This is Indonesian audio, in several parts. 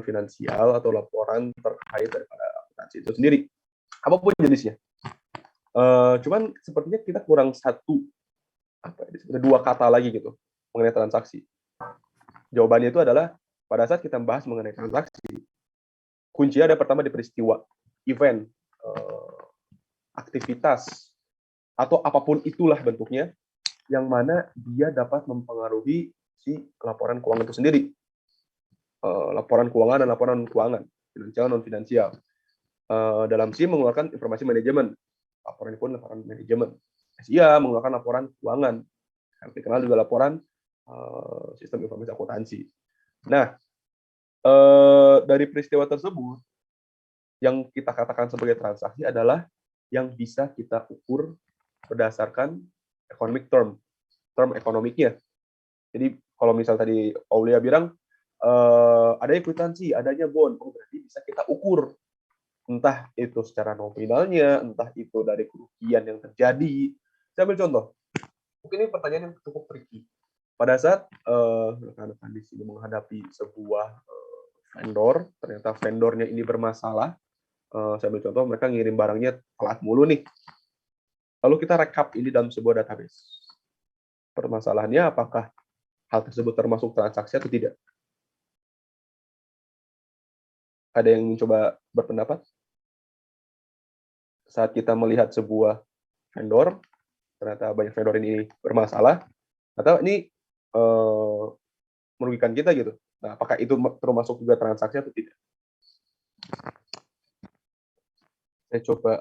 finansial atau laporan terkait daripada akuntansi itu sendiri, apapun jenisnya. Cuman sepertinya kita kurang dua kata lagi gitu mengenai transaksi. Jawabannya itu adalah pada saat kita membahas mengenai transaksi, kunci ada pertama di peristiwa, event, aktivitas, atau apapun itulah bentuknya, yang mana dia dapat mempengaruhi si laporan keuangan itu sendiri. Laporan keuangan dan laporan keuangan, finansial non-finansial. Dalam SIM mengeluarkan informasi manajemen, laporan ini pun laporan manajemen. SIA mengeluarkan laporan keuangan, yang dikenal juga laporan sistem informasi akuntansi. Nah, dari peristiwa tersebut, yang kita katakan sebagai transaksi adalah yang bisa kita ukur berdasarkan economic term ekonomiknya. Jadi kalau misal tadi Aulia bilang ada ekuitansi, adanya bond, berarti bisa kita ukur, entah itu secara nominalnya, entah itu dari kerugian yang terjadi. Saya ambil contoh, mungkin ini pertanyaan yang cukup tricky. Pada saat rekan-rekan di sini menghadapi sebuah vendor, ternyata vendornya ini bermasalah. Saya ambil contoh, mereka ngirim barangnya telat mulu nih. Lalu kita rekap ini dalam sebuah database. Permasalahannya apakah hal tersebut termasuk transaksi atau tidak? Ada yang mencoba berpendapat? Saat kita melihat sebuah vendor, ternyata banyak vendor ini bermasalah, atau ini merugikan kita gitu. Nah, apakah itu termasuk juga transaksi atau tidak? Saya coba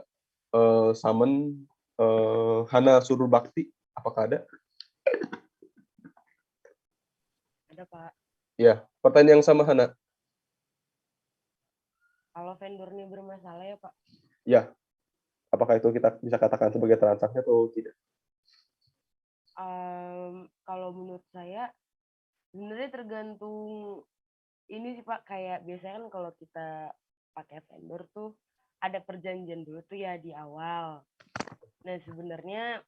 summon Hana Surbakti. Apakah ada? Ada, Pak. Ya, pertanyaan yang sama Hana. Kalau vendornya bermasalah ya, Pak? Ya. Apakah itu kita bisa katakan sebagai transaksi atau tidak? Kalau menurut saya, sebenarnya tergantung ini sih, Pak. Kayak biasanya kan kalau kita pakai vendor tuh, ada perjanjian dulu tuh ya di awal. Nah, sebenarnya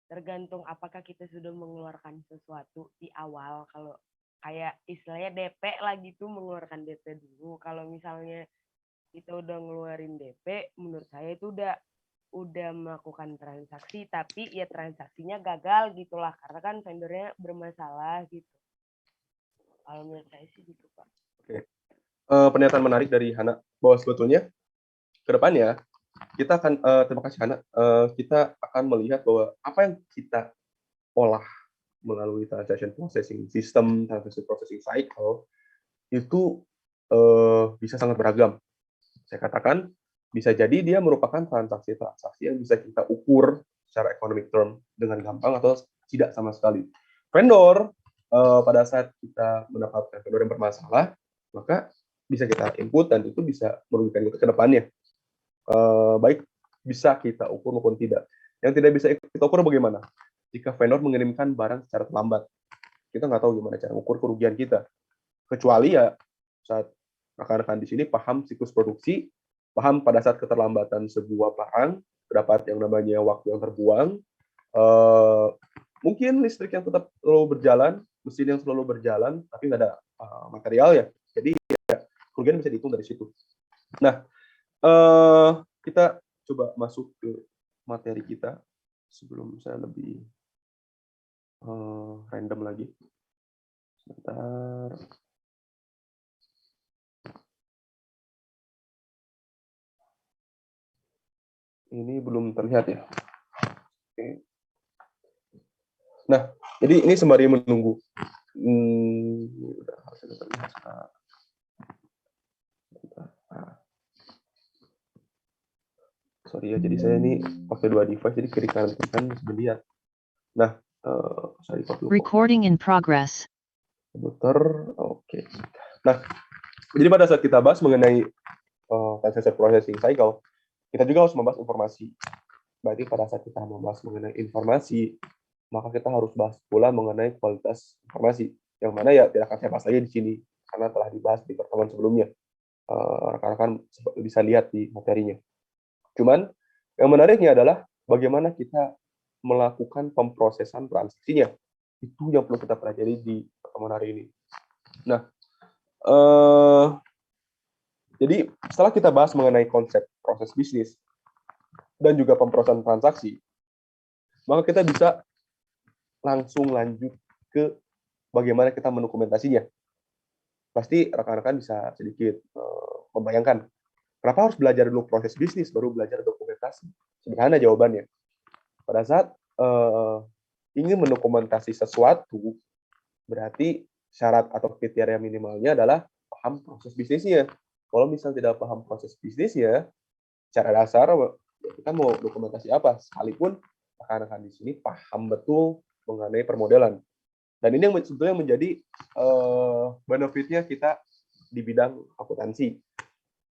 tergantung apakah kita sudah mengeluarkan sesuatu di awal. Kalau kayak istilahnya DP lagi tuh mengeluarkan DP dulu. Kalau misalnya kita udah ngeluarin DP, menurut saya itu udah melakukan transaksi, tapi ya transaksinya gagal gitulah, karena kan vendornya bermasalah gitu. Kalau menurut saya sih gitu, Pak. Oke. Pernyataan menarik dari Hana, bahwa sebetulnya ke depannya kita akan, terima kasih Hana, kita akan melihat bahwa apa yang kita olah melalui transaction processing system, transaction processing cycle, itu bisa sangat beragam. Saya katakan, bisa jadi dia merupakan transaksi-transaksi yang bisa kita ukur secara economic term dengan gampang atau tidak sama sekali. Vendor, pada saat kita mendapatkan vendor yang bermasalah, maka bisa kita input dan itu bisa merugikan kita ke depannya. Baik bisa kita ukur maupun tidak. Yang tidak bisa kita ukur bagaimana? Jika vendor mengirimkan barang secara terlambat, kita nggak tahu gimana cara mengukur kerugian kita. Kecuali ya saat rekan-rekan di sini paham siklus produksi, paham pada saat keterlambatan sebuah barang, terdapat yang namanya waktu yang terbuang, mungkin listrik yang tetap selalu berjalan, mesin yang selalu berjalan, tapi nggak ada material ya. Jadi ya, kerugian bisa dihitung dari situ. Nah, kita coba masuk ke materi kita sebelum saya lebih random lagi. Sebentar. Ini belum terlihat ya. Oke. Nah, jadi ini sembari menunggu. Udah hasilnya terlihat. Sorry ya, jadi saya ini pakai dua device, jadi kiri kanan bisa dilihat. Nah, sorry, recording in progress. Komputer, oke. Nah, jadi pada saat kita bahas mengenai transaction processing cycle, kita juga harus membahas informasi. Berarti pada saat kita membahas mengenai informasi, maka kita harus bahas pula mengenai kualitas informasi. Yang mana ya tidak akan saya bahas lagi di sini, karena telah dibahas di pertemuan sebelumnya. Rekan-rekan bisa lihat di materinya. Cuman, yang menariknya adalah bagaimana kita melakukan pemrosesan transaksinya. Itu yang perlu kita pelajari di pertemuan hari ini. Nah, Jadi setelah kita bahas mengenai konsep proses bisnis dan juga pemrosesan transaksi, maka kita bisa langsung lanjut ke bagaimana kita mendokumentasinya. Pasti rekan-rekan bisa sedikit membayangkan, kenapa harus belajar dulu proses bisnis baru belajar dokumentasi? Sederhana jawabannya. Pada saat ingin mendokumentasi sesuatu, berarti syarat atau kriteria minimalnya adalah paham proses bisnisnya. Kalau misal tidak paham proses bisnisnya, secara dasar kita mau dokumentasi apa? Sekalipun rekan-rekan di sini paham betul mengenai permodelan. Dan ini yang sebetulnya menjadi benefitnya kita di bidang akuntansi.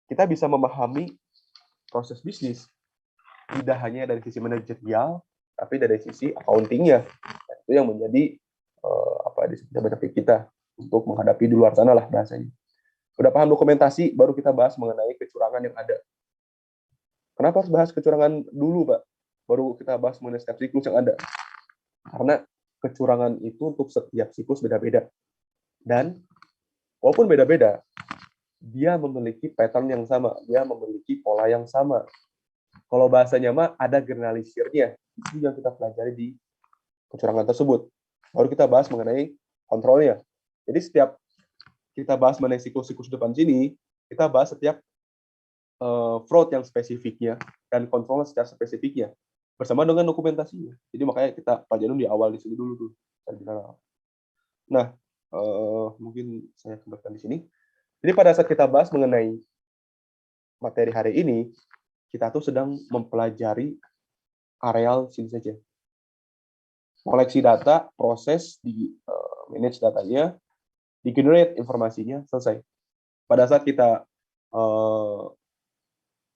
Kita bisa memahami proses bisnis tidak hanya dari sisi manajerial, tapi dari sisi accounting-nya. Itu yang menjadi disebutnya benefit kita untuk menghadapi di luar sana lah bahasanya. Udah paham dokumentasi, baru kita bahas mengenai kecurangan yang ada. Kenapa harus bahas kecurangan dulu, Pak? Baru kita bahas mengenai setiap siklus yang ada. Karena kecurangan itu untuk setiap siklus beda-beda. Dan walaupun beda-beda, dia memiliki pattern yang sama, dia memiliki pola yang sama. Kalau bahasanya mah ada generalisirnya. Itu yang kita pelajari di kecurangan tersebut. Baru kita bahas mengenai kontrolnya. Jadi setiap kita bahas mengenai siklus-siklus depan sini, kita bahas setiap fraud yang spesifiknya dan kontrol secara spesifiknya bersama dengan dokumentasinya. Jadi makanya kita pelajari di awal di sini dulu tuh. Nah, mungkin saya kembalikan di sini. Jadi pada saat kita bahas mengenai materi hari ini, kita tuh sedang mempelajari areal sini saja. Koleksi data, proses di manage datanya, di generate informasinya, selesai. Pada saat kita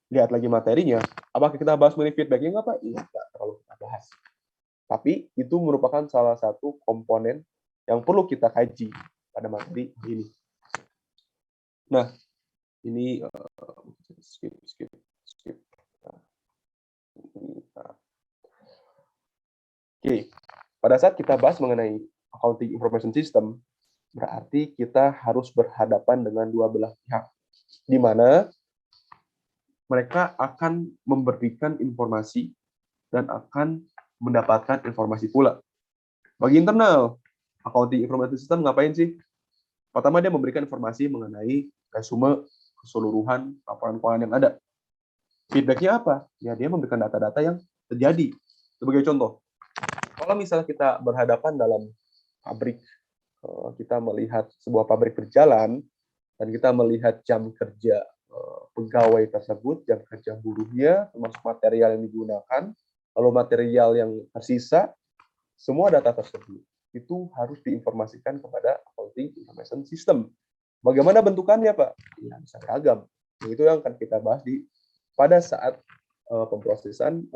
lihat lagi materinya, apakah kita bahas mengenai feedback-nya nggak, Pak? Iya, nggak terlalu kita bahas. Tapi itu merupakan salah satu komponen yang perlu kita kaji pada materi ini. Nah, ini skip. Oke, pada saat kita bahas mengenai accounting information system, berarti kita harus berhadapan dengan dua belah pihak, di mana mereka akan memberikan informasi dan akan mendapatkan informasi pula. Bagi internal, accounting information system ngapain sih? Pertama, dia memberikan informasi mengenai resume keseluruhan laporan keuangan yang ada. Feedback-nya apa? Ya, dia memberikan data-data yang terjadi. Sebagai contoh, kalau misalnya kita berhadapan dalam pabrik, kita melihat sebuah pabrik berjalan, dan kita melihat jam kerja pegawai tersebut, jam kerja buruhnya, termasuk material yang digunakan, lalu material yang tersisa, semua data tersebut itu harus diinformasikan kepada accounting information system. Bagaimana bentukannya, Pak? Ya, bisa beragam. Itu yang akan kita bahas pada saat pemrosesan,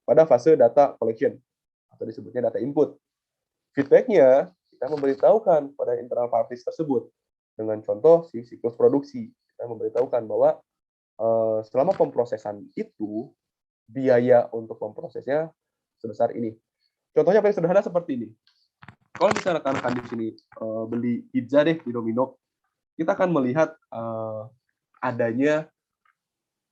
pada fase data collection, atau disebutnya data input. Feedback-nya, kita memberitahukan pada internal parties tersebut. Dengan contoh, si siklus produksi. Kita memberitahukan bahwa selama pemrosesan itu, biaya untuk memprosesnya sebesar ini. Contohnya paling sederhana seperti ini. Kalau misalnya rekan-rekan di sini beli pizza deh di Domino, kita akan melihat adanya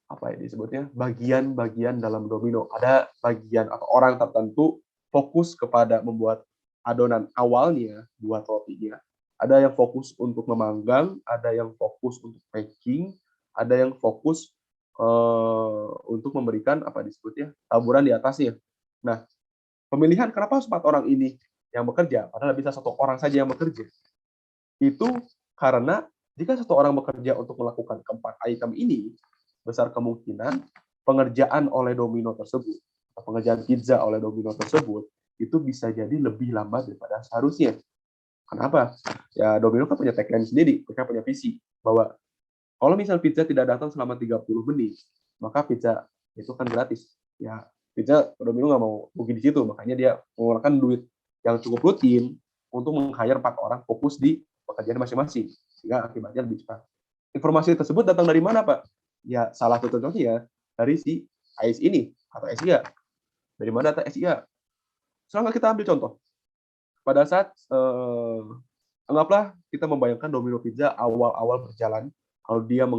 apa ya disebutnya bagian-bagian dalam Domino. Ada bagian atau orang tertentu fokus kepada membuat adonan awalnya buat rotinya. Ada yang fokus untuk memanggang, ada yang fokus untuk packing, ada yang fokus untuk memberikan apa disebutnya taburan di atasnya. Nah, pemilihan kenapa 4 orang ini yang bekerja, padahal bisa 1 orang saja yang bekerja. Itu karena jika 1 orang bekerja untuk melakukan keempat item ini, besar kemungkinan pengerjaan oleh Domino tersebut, pengerjaan pizza oleh Domino tersebut, itu bisa jadi lebih lambat daripada seharusnya. Kenapa? Ya Domino kan punya tagline sendiri, mereka punya visi bahwa kalau misal pizza tidak datang selama 30 menit, maka pizza itu kan gratis. Ya, pizza Domino nggak mau rugi di situ, makanya dia mengeluarkan duit yang cukup rutin untuk meng-hire 4 orang fokus di pekerjaan masing-masing, sehingga akibatnya lebih cepat. Informasi tersebut datang dari mana, Pak? Ya, salah satu contohnya dari si AIS ini, atau SIA. Dari mana data SIA? Sekarang kita ambil contoh. Pada saat, anggaplah kita membayangkan Domino Pizza awal-awal berjalan, Kalau dia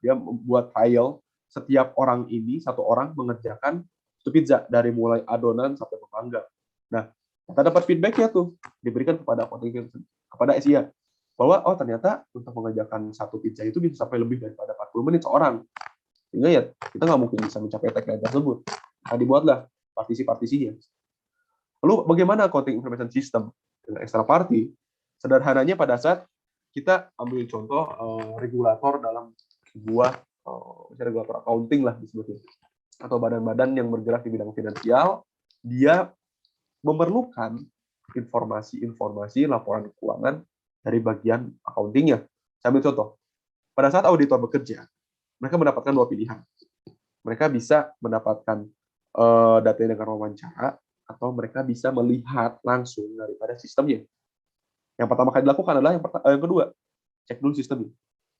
dia membuat trial, setiap orang ini, satu orang mengerjakan satu pizza dari mulai adonan sampai memanggang. Nah, kita dapat feedback-nya tuh diberikan kepada SIA bahwa oh ternyata untuk mengerjakan satu pizza itu bisa sampai lebih daripada 40 menit seorang. Sehingga ya kita nggak mungkin bisa mencapai tagline tersebut. Nah, dibuatlah partisi-partisinya. Lalu bagaimana accounting information system dengan external party? Sederhananya pada saat kita ambil contoh regulator dalam sebuah regulator accounting lah disebutnya, atau badan-badan yang bergerak di bidang finansial, dia memerlukan informasi-informasi laporan keuangan dari bagian accounting-nya. Saya ambil contoh. Pada saat auditor bekerja, mereka mendapatkan dua pilihan. Mereka bisa mendapatkan data dengan wawancara, atau mereka bisa melihat langsung daripada sistemnya. Yang pertama kali dilakukan adalah yang kedua, cek dulu sistemnya.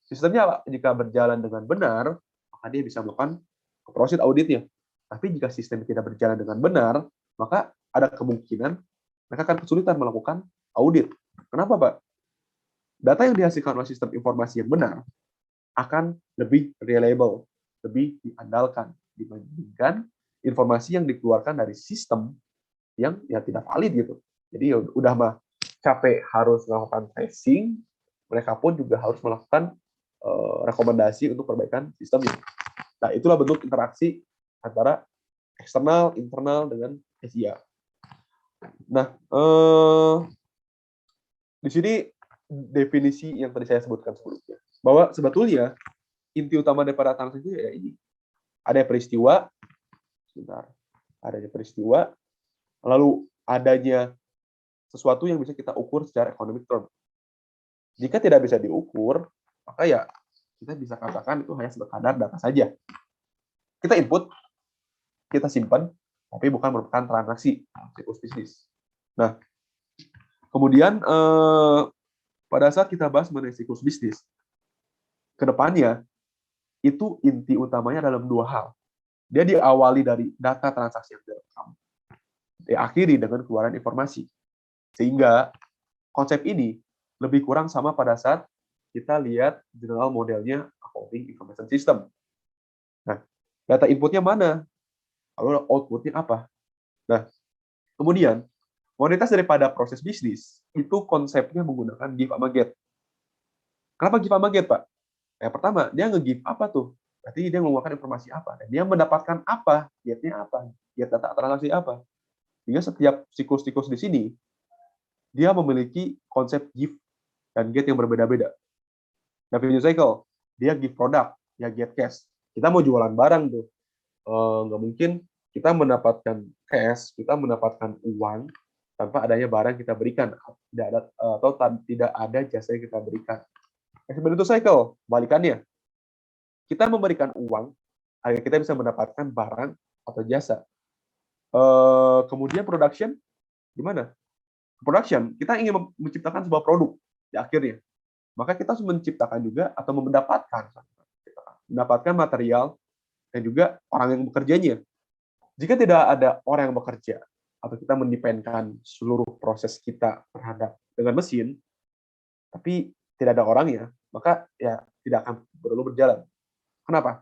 Sistemnya jika berjalan dengan benar, maka dia bisa melakukan proses auditnya. Tapi jika sistem tidak berjalan dengan benar, maka ada kemungkinan mereka akan kesulitan melakukan audit. Kenapa, Pak? Data yang dihasilkan oleh sistem informasi yang benar akan lebih reliable, lebih diandalkan dibandingkan informasi yang dikeluarkan dari sistem yang ya tidak valid gitu. Jadi ya udah mah capek harus melakukan tracing, mereka pun juga harus melakukan rekomendasi untuk perbaikan sistemnya. Nah, itulah bentuk interaksi antara eksternal, internal dengan SIA. Nah, di sini definisi yang tadi saya sebutkan sebelumnya, bahwa sebetulnya inti utama daripada transaksi itu ya ini. Ada peristiwa, lalu adanya sesuatu yang bisa kita ukur secara economic term. Jika tidak bisa diukur, maka ya kita bisa katakan itu hanya sekadar data saja. Kita input, kita simpan, tapi bukan merupakan transaksi siklus bisnis. Nah, kemudian pada saat kita bahas mengenai siklus bisnis, ke depannya itu inti utamanya dalam dua hal. Dia diawali dari data transaksi yang direkam, diakhiri dengan keluaran informasi. Sehingga konsep ini lebih kurang sama pada saat kita lihat general modelnya accounting information system. Nah, data inputnya mana? Lalu outputnya apa? Nah, kemudian kualitas daripada proses bisnis itu konsepnya menggunakan give sama get. Kenapa give sama get, Pak? Yang pertama, dia nge-give apa tuh? Berarti dia mengeluarkan informasi apa? Dan dia mendapatkan apa? Get-nya apa? Get data transaksi apa? Sehingga setiap siklus-siklus di sini, dia memiliki konsep give dan get yang berbeda-beda. Revenue cycle, dia give product, ya get cash. Kita mau jualan barang tuh, nggak mungkin kita mendapatkan cash, kita mendapatkan uang tanpa adanya barang kita berikan, tidak ada jasa yang kita berikan. Expenditure cycle, balikannya. Kita memberikan uang agar kita bisa mendapatkan barang atau jasa. Kemudian production, gimana? Production, kita ingin menciptakan sebuah produk di akhirnya. Maka kita harus menciptakan juga atau mendapatkan material dan juga orang yang bekerjanya. Jika tidak ada orang yang bekerja atau kita mendependkan seluruh proses kita terhadap dengan mesin, tapi tidak ada orangnya, maka ya tidak akan perlu berjalan. Kenapa?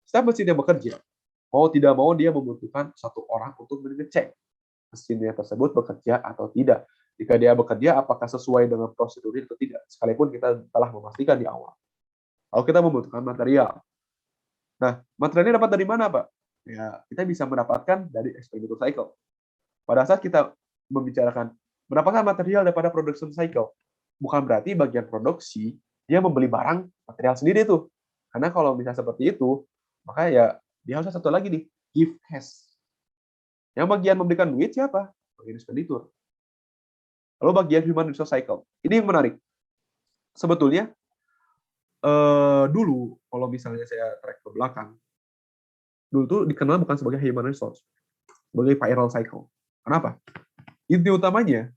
Setiap mesin yang bekerja, mau tidak mau dia membutuhkan satu orang untuk mengecek mesinnya tersebut bekerja atau tidak. Jika dia bekerja, apakah sesuai dengan prosedur atau tidak. Sekalipun kita telah memastikan di awal. Kalau kita membutuhkan material. Nah, materialnya dapat dari mana, Pak? Ya, kita bisa mendapatkan dari expenditure cycle. Pada saat kita membicarakan mendapatkan material daripada production cycle, bukan berarti bagian produksi dia membeli barang material sendiri tuh. Karena kalau misalnya seperti itu, maka ya dia harus satu lagi nih, give cash. Yang bagian memberikan duit siapa? Bagian expenditure. Lalu bagian human resource cycle. Ini yang menarik. Sebetulnya dulu kalau misalnya saya track ke belakang, dulu tuh dikenal bukan sebagai human resource, sebagai payroll cycle. Kenapa? Inti utamanya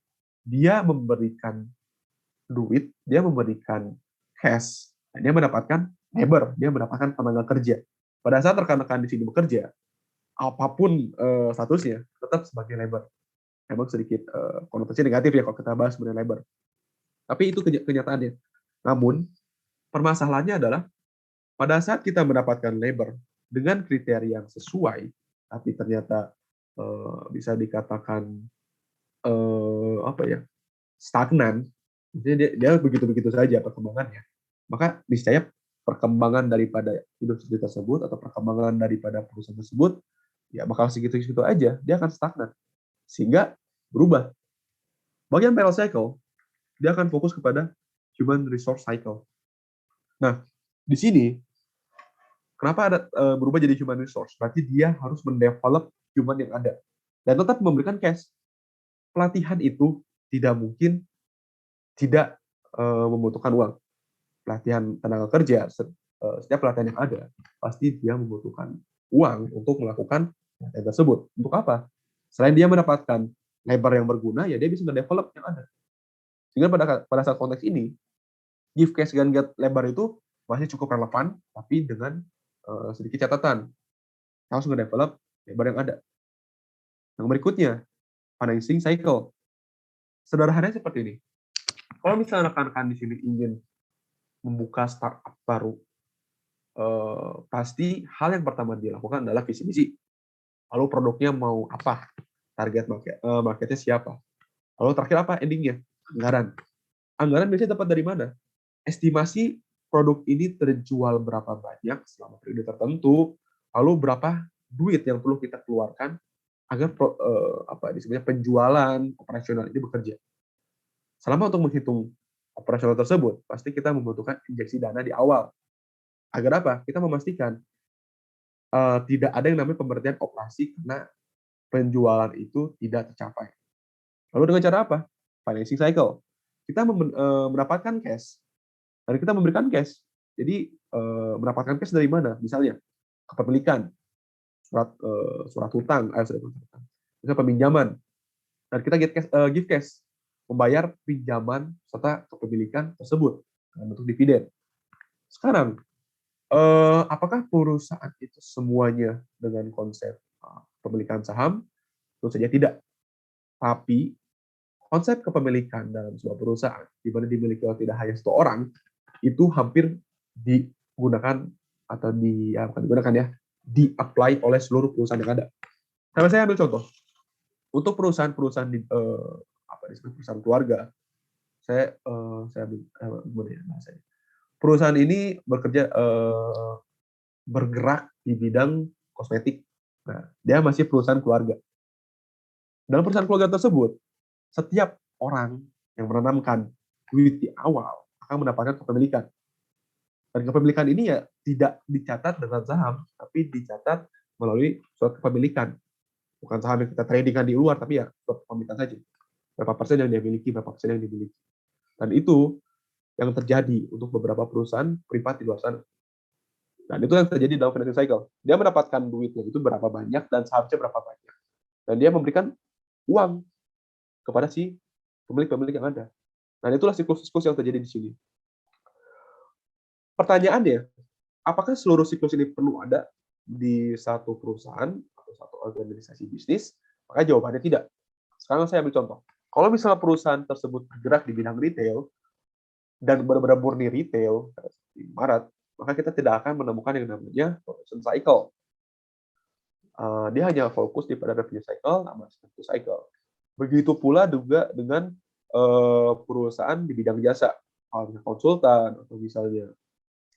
dia memberikan duit, dia memberikan cash, dan dia mendapatkan labor, dia mendapatkan tenaga kerja. Pada saat rekan-rekan di sini bekerja, apapun statusnya, tetap sebagai labor. Memang sedikit konotasi negatif ya kalau kita bahas mengenai labor. Tapi itu kenyataannya. Namun, Permasalahannya adalah pada saat kita mendapatkan labor dengan kriteria yang sesuai, tapi ternyata bisa dikatakan apa ya, stagnan, maksudnya dia begitu-begitu saja perkembangannya, maka niscaya perkembangan daripada industri tersebut atau perkembangan daripada perusahaan tersebut ya bakal segitu-segitu aja, dia akan stagnan sehingga berubah. Bagian payroll cycle dia akan fokus kepada human resource cycle. Nah, di sini kenapa ada berubah jadi human resource? Berarti dia harus mendevelop human yang ada dan tetap memberikan cash. Pelatihan itu tidak mungkin tidak membutuhkan uang. Pelatihan tenaga kerja, setiap pelatihan yang ada pasti dia membutuhkan uang untuk melakukan pelatihan tersebut. Untuk apa? Selain dia mendapatkan labor yang berguna, ya dia bisa nge-develop yang ada. Sehingga pada saat konteks ini, give cash dan get labor itu masih cukup relevan, tapi dengan sedikit catatan. Harus nge-develop labor yang ada. Yang berikutnya, financing cycle. Sederhananya seperti ini. Kalau misalnya rekan-rekan di sini ingin membuka startup baru, pasti hal yang pertama dilakukan adalah visi misi. Lalu produknya mau apa? Target marketnya siapa? Lalu terakhir apa endingnya? Anggaran. Anggaran biasanya dapat dari mana? Estimasi produk ini terjual berapa banyak selama periode tertentu, lalu berapa duit yang perlu kita keluarkan agar disebutnya penjualan operasional ini bekerja. Selama untuk menghitung operasional tersebut, pasti kita membutuhkan injeksi dana di awal. Agar apa? Kita memastikan tidak ada yang namanya pemberhentian operasi karena penjualan itu tidak tercapai. Lalu dengan cara apa? Financing cycle. Kita mendapatkan cash, dan kita memberikan cash. Jadi mendapatkan cash dari mana? Misalnya kepemilikan, surat hutang, misalnya peminjaman, dan kita give cash, membayar pinjaman serta kepemilikan tersebut dalam bentuk dividen. Sekarang, apakah perusahaan itu semuanya dengan konsep pemilikan saham? Tentu saja tidak. Tapi konsep kepemilikan dalam sebuah perusahaan, di mana dimiliki oleh tidak hanya satu orang, itu hampir digunakan atau bukan digunakan ya, di-apply oleh seluruh perusahaan yang ada. Saya ambil contoh. Untuk perusahaan-perusahaan perusahaan keluarga, saya ambil gimana ya bahasanya. Perusahaan ini bergerak di bidang kosmetik. Nah, dia masih perusahaan keluarga. Dalam perusahaan keluarga tersebut, setiap orang yang menanamkan duit di awal akan mendapatkan kepemilikan. Dan kepemilikan ini ya tidak dicatat dengan saham, tapi dicatat melalui surat kepemilikan. Bukan saham yang kita tradingkan di luar, tapi ya surat kepemilikan saja. Berapa persen yang dia miliki, berapa persen yang dimiliki. Dan itu yang terjadi untuk beberapa perusahaan privat di luar sana. Dan itu yang terjadi dalam financial cycle. Dia mendapatkan duitnya itu berapa banyak dan sahamnya berapa banyak. Dan dia memberikan uang kepada si pemilik-pemilik yang ada. Dan itulah siklus-siklus yang terjadi di sini. Pertanyaannya, apakah seluruh siklus ini perlu ada di satu perusahaan atau satu organisasi bisnis? Maka jawabannya tidak. Sekarang saya ambil contoh. Kalau misalnya perusahaan tersebut bergerak di bidang retail dan benar-benar murni retail di Maret, maka kita tidak akan menemukan yang namanya production cycle. Dia hanya fokus di pada revenue cycle, nama revenue cycle. Begitu pula juga dengan perusahaan di bidang jasa, konsultan atau misalnya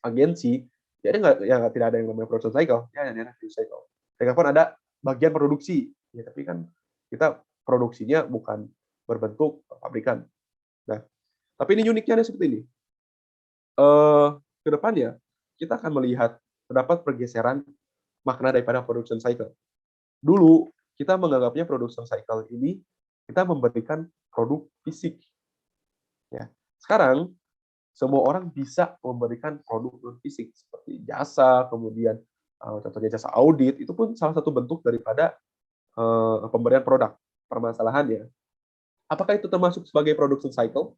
agensi, ya tidak ada yang namanya production cycle, ya hanya revenue cycle. Mereka pun ada bagian produksi, ya tapi kan kita produksinya bukan berbentuk pabrikan. Nah, tapi ini uniknya seperti ini. Ke depannya kita akan melihat terdapat pergeseran makna daripada production cycle. Dulu kita menganggapnya production cycle ini kita memberikan produk fisik. Ya. Sekarang semua orang bisa memberikan produk non fisik seperti jasa, kemudian contohnya jasa audit, itu pun salah satu bentuk daripada pemberian produk. Permasalahannya, apakah itu termasuk sebagai production cycle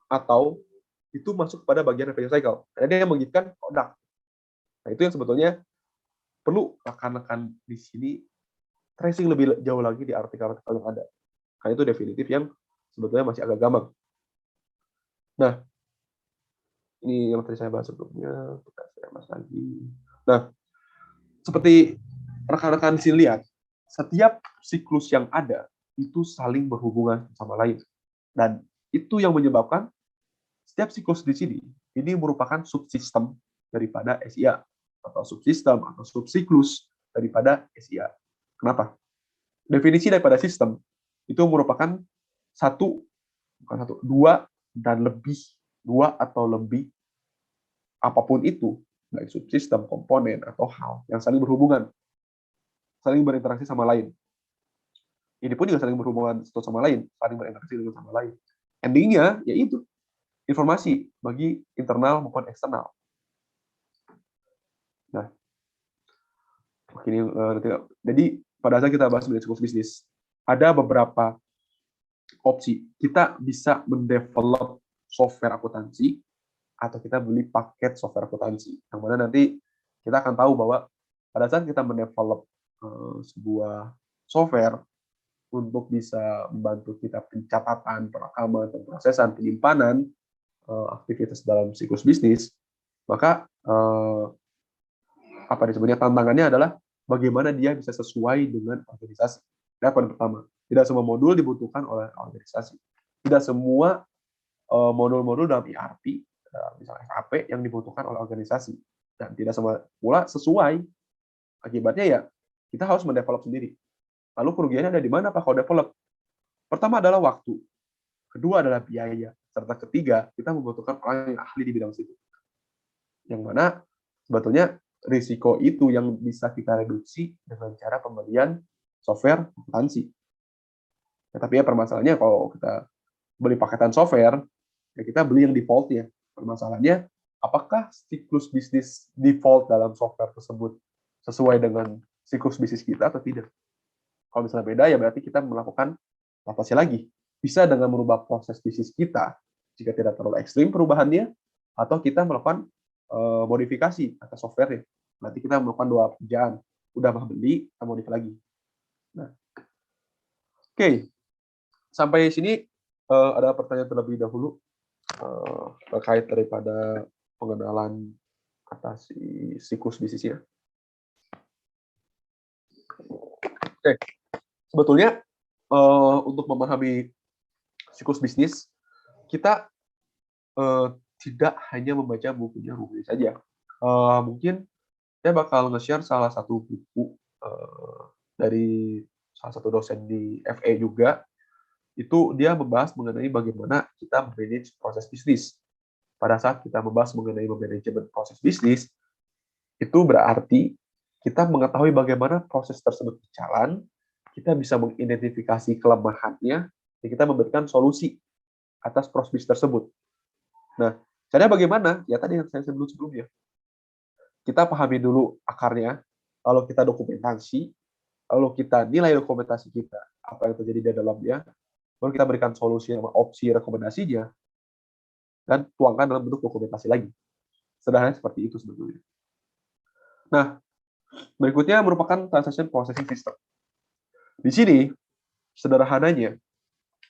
atau itu masuk pada bagian revenue cycle? Karena dia mengizinkan produk. Nah, itu yang sebetulnya perlu rekan-rekan di sini tracing lebih jauh lagi di artikel-artikel yang ada. Karena itu definitif yang sebetulnya masih agak gampang. Nah, Ini yang tadi saya bahas sebelumnya, saya bahas lagi. Nah, seperti rekan-rekan di sini lihat, setiap siklus yang ada itu saling berhubungan sama lain. Dan itu yang menyebabkan setiap siklus di sini ini merupakan subsistem daripada SIA atau subsistem atau subsiklus daripada SIA. Kenapa? Definisi daripada sistem itu merupakan bukan satu, dua dan lebih, dua atau lebih apapun itu, baik subsistem, komponen atau hal yang saling berhubungan, saling berinteraksi sama lain. Ini pun juga saling berhubungan satu sama lain, saling berinteraksi dengan sama lain. Endingnya yaitu informasi bagi internal maupun eksternal. Nah, jadi pada saat kita bahas siklus bisnis, ada beberapa opsi. Kita bisa mendevelop software akuntansi atau kita beli paket software akuntansi. Yang mana nanti kita akan tahu bahwa pada saat kita mendevelop sebuah software untuk bisa membantu kita pencatatan, perekaman, pemrosesan, penyimpanan aktivitas dalam siklus bisnis, maka apa disebutnya tantangannya adalah bagaimana dia bisa sesuai dengan organisasi. Nah, poin pertama, tidak semua modul dibutuhkan oleh organisasi. Tidak semua modul-modul dalam ERP, misalnya SAP, yang dibutuhkan oleh organisasi. Dan tidak semua pula sesuai. Akibatnya ya, kita harus mendevelop sendiri. Lalu kerugiannya ada di mana Pak kalau develop? Pertama adalah waktu. Kedua adalah biaya. Serta ketiga, kita membutuhkan orang yang ahli di bidang situ. Yang mana sebetulnya risiko itu yang bisa kita reduksi dengan cara pembelian software akuntansi. Ya, tapi ya permasalahannya kalau kita beli paketan software, ya kita beli yang default-nya. Permasalahannya, apakah siklus bisnis default dalam software tersebut sesuai dengan siklus bisnis kita atau tidak? Kalau misalnya beda, ya berarti kita melakukan adaptasi lagi. Bisa dengan merubah proses bisnis kita, jika tidak terlalu ekstrim perubahannya, atau kita melakukan modifikasi atas software-nya. Nanti kita melakukan dua pekerjaan. Udah beli, kita modif lagi. Nah, oke. Sampai sini ada pertanyaan terlebih dahulu terkait daripada pengenalan atas siklus bisnisnya. Oke. Sebetulnya untuk memahami siklus bisnis, kita tidak hanya membaca bukunya Ruby saja. Mungkin saya bakal nge-share salah satu buku dari salah satu dosen di FE juga. Itu dia membahas mengenai bagaimana kita manage proses bisnis. Pada saat kita membahas mengenai manajemen proses bisnis, itu berarti kita mengetahui bagaimana proses tersebut berjalan, kita bisa mengidentifikasi kelemahannya, dan kita memberikan solusi atas proses bisnis tersebut. Nah, caranya bagaimana? Ya tadi yang saya sebut sebelumnya. Kita pahami dulu akarnya, lalu kita dokumentasi, lalu kita nilai dokumentasi kita, apa yang terjadi di dalamnya, baru kita berikan solusi sama opsi rekomendasinya, dan tuangkan dalam bentuk dokumentasi lagi. Sederhananya seperti itu sebetulnya. Nah, berikutnya merupakan transaction processing system. Di sini, sederhananya,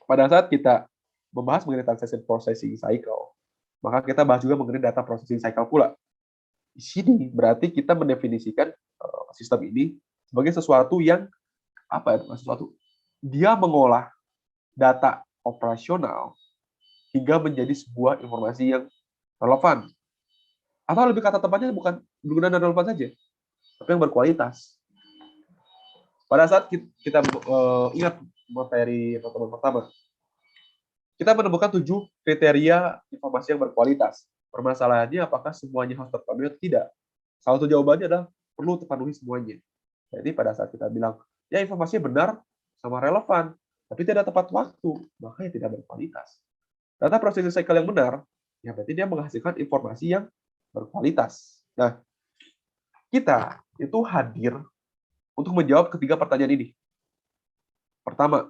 pada saat kita membahas mengenai transaction processing cycle, maka kita bahas juga mengenai data processing cycle pula. Di sini berarti kita mendefinisikan sistem ini sebagai sesuatu yang dia mengolah data operasional hingga menjadi sebuah informasi yang relevan. Atau lebih kata tepatnya bukan berguna dan relevan saja, tapi yang berkualitas. Pada saat kita ingat materi pertemuan pertama, kita menemukan 7 kriteria informasi yang berkualitas. Permasalahannya apakah semuanya harus terpenuhi atau tidak? Salah satu jawabannya adalah perlu terpenuhi semuanya. Jadi pada saat kita bilang, ya informasinya benar sama relevan, tapi tidak tepat waktu, makanya tidak berkualitas. Data processing cycle yang benar, ya berarti dia menghasilkan informasi yang berkualitas. Nah, kita itu hadir untuk menjawab ketiga pertanyaan ini. Pertama,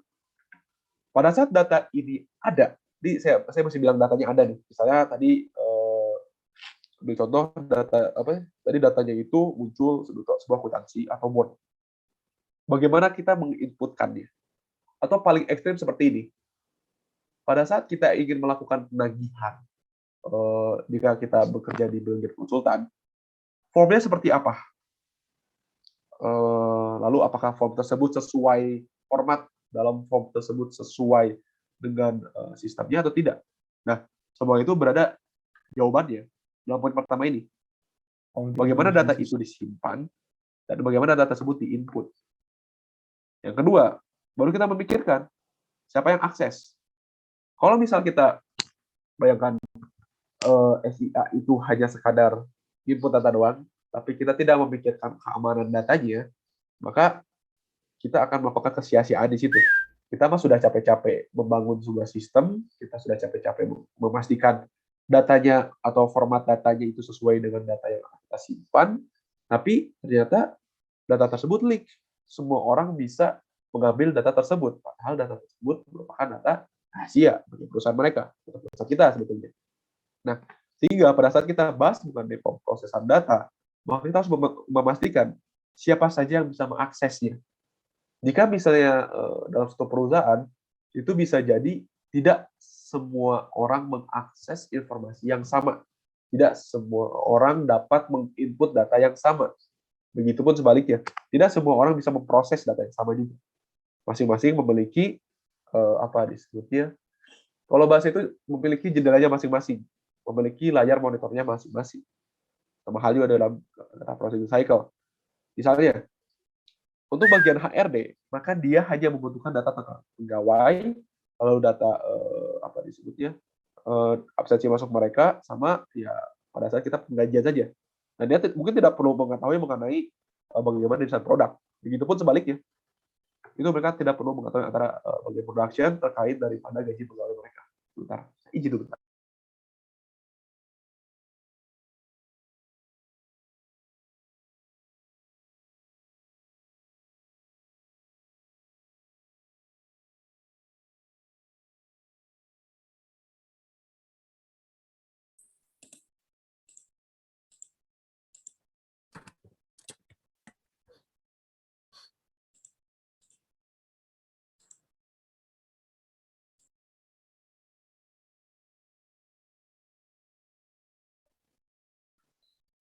pada saat data ini ada, saya masih bilang datanya ada nih. Misalnya tadi ambil contoh tadi datanya itu muncul sebuah akuntansi atau bond. Bagaimana kita menginputkannya? Atau paling ekstrim seperti ini. Pada saat kita ingin melakukan penagihan jika kita bekerja di Bill Gates Konsultan, formnya seperti apa? Lalu apakah form tersebut sesuai format dalam form tersebut sesuai dengan sistemnya atau tidak? Nah, semua itu berada jawabannya dalam poin pertama ini. Bagaimana data itu disimpan dan bagaimana data tersebut diinput. Yang kedua, baru kita memikirkan siapa yang akses. Kalau misal kita bayangkan SIA itu hanya sekadar input data doang, tapi kita tidak memikirkan keamanan datanya, maka kita akan melakukan kesia-siaan di situ. Kita mah sudah capek-capek membangun sebuah sistem, kita sudah capek-capek memastikan datanya atau format datanya itu sesuai dengan data yang akan kita simpan, tapi ternyata data tersebut leak. Semua orang bisa mengambil data tersebut, padahal data tersebut merupakan data rahasia bagi perusahaan mereka, atau perusahaan kita sebetulnya. Nah, sehingga pada saat kita bahas mengenai pemrosesan data, maka kita harus memastikan siapa saja yang bisa mengaksesnya. Jika misalnya dalam suatu perusahaan, itu bisa jadi tidak semua orang mengakses informasi yang sama. Tidak semua orang dapat menginput data yang sama. Begitupun sebaliknya, tidak semua orang bisa memproses data yang sama juga. Masing-masing memiliki apa disebutnya, kalau bahasa itu memiliki jendelanya masing-masing, memiliki layar monitornya masing-masing. Sama hal juga dalam data processing cycle. Misalnya, untuk bagian HRD, maka dia hanya membutuhkan data tentang pegawai, lalu data apa disebutnya, absensi masuk mereka, sama ya pada saat kita penggajian saja. Dan dia mungkin tidak perlu mengetahui mengenai bagaimana desain produk. Begitupun sebaliknya, itu mereka tidak perlu mengetahui antara bagian production terkait daripada gaji pegawai mereka. Bentar, izin dulu.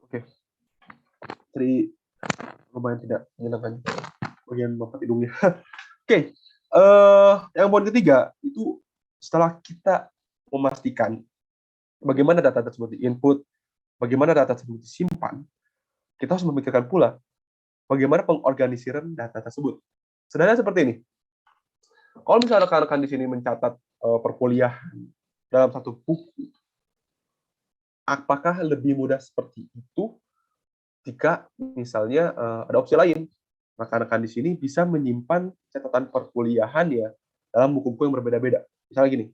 Oke, Tri lumayan tidak menyenangkan bagian bapak hidungnya. Oke, yang poin ketiga itu setelah kita memastikan bagaimana data tersebut diinput, bagaimana data tersebut disimpan, kita harus memikirkan pula bagaimana pengorganisiran data tersebut. Sederhana seperti ini. Kalau misalnya rekan-rekan di sini mencatat perkuliahan dalam satu buku, apakah lebih mudah seperti itu jika misalnya ada opsi lain? Rekan-rekan di sini bisa menyimpan catatan perkuliahan ya dalam buku-buku yang berbeda-beda. Misalnya gini,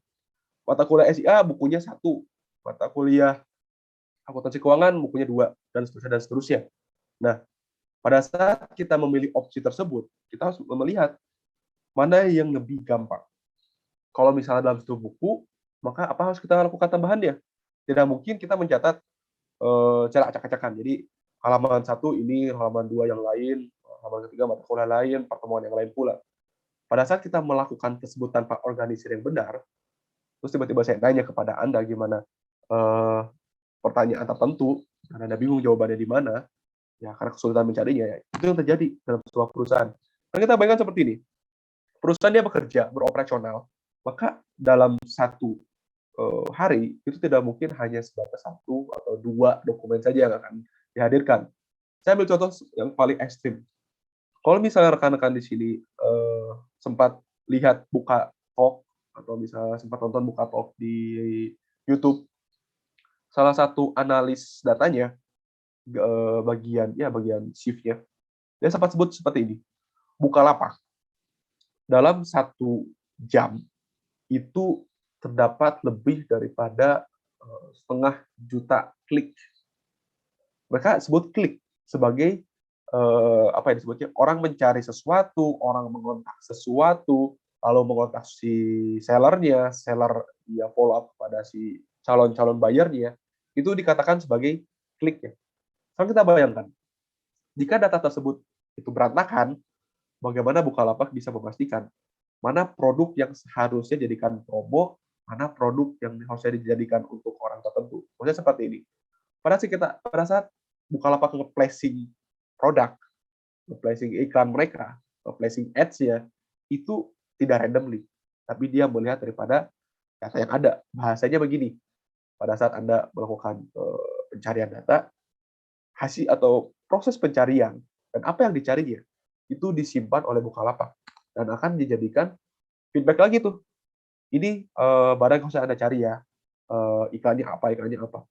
mata kuliah SIA bukunya 1, mata kuliah akuntansi keuangan bukunya 2, dan seterusnya dan seterusnya. Nah, pada saat kita memilih opsi tersebut, kita harus melihat mana yang lebih gampang. Kalau misalnya dalam satu buku, maka apa harus kita lakukan tambahannya? Tidak mungkin kita mencatat cara acak-acakan. Jadi halaman 1 ini, halaman 2 yang lain, halaman ketiga mata kuliah lain, pertemuan yang lain pula. Pada saat kita melakukan tersebut tanpa organisir yang benar, terus tiba-tiba saya tanya kepada Anda gimana pertanyaan tertentu, dan Anda bingung jawabannya di mana, ya karena kesulitan mencarinya, ya, itu yang terjadi dalam sebuah perusahaan. Nah, kita bayangkan seperti ini, perusahaan dia bekerja, beroperasional, maka dalam satu hari, itu tidak mungkin hanya sebatas 1 atau 2 dokumen saja yang akan dihadirkan. Saya ambil contoh yang paling ekstrim. Kalau misalnya rekan-rekan di sini sempat lihat Buka Talk, atau misalnya sempat nonton Buka Talk di YouTube, salah satu analis datanya, bagian shift-nya, dia sempat sebut seperti ini, Bukalapak, dalam 1 jam, itu terdapat lebih daripada 500 juta klik. Mereka sebut klik sebagai apa yang disebutnya, orang mencari sesuatu, orang mengontak sesuatu, lalu mengontak si sellernya, seller dia follow up kepada si calon-calon buyernya, itu dikatakan sebagai klik ya. Sekarang kita bayangkan, jika data tersebut itu berantakan, bagaimana Bukalapak bisa memastikan mana produk yang seharusnya jadikan promo, mana produk yang harusnya dijadikan untuk orang tertentu. Maksudnya seperti ini. Pada saat Bukalapak nge-placing produk, nge-placing iklan mereka, nge-placing ads-nya, itu tidak randomly, tapi dia melihat daripada data yang ada. Bahasanya begini, pada saat Anda melakukan pencarian data, hasil atau proses pencarian dan apa yang dicarinya itu disimpan oleh Bukalapak dan akan dijadikan feedback lagi tuh. Ini barang yang harus Anda cari ya, iklannya apa.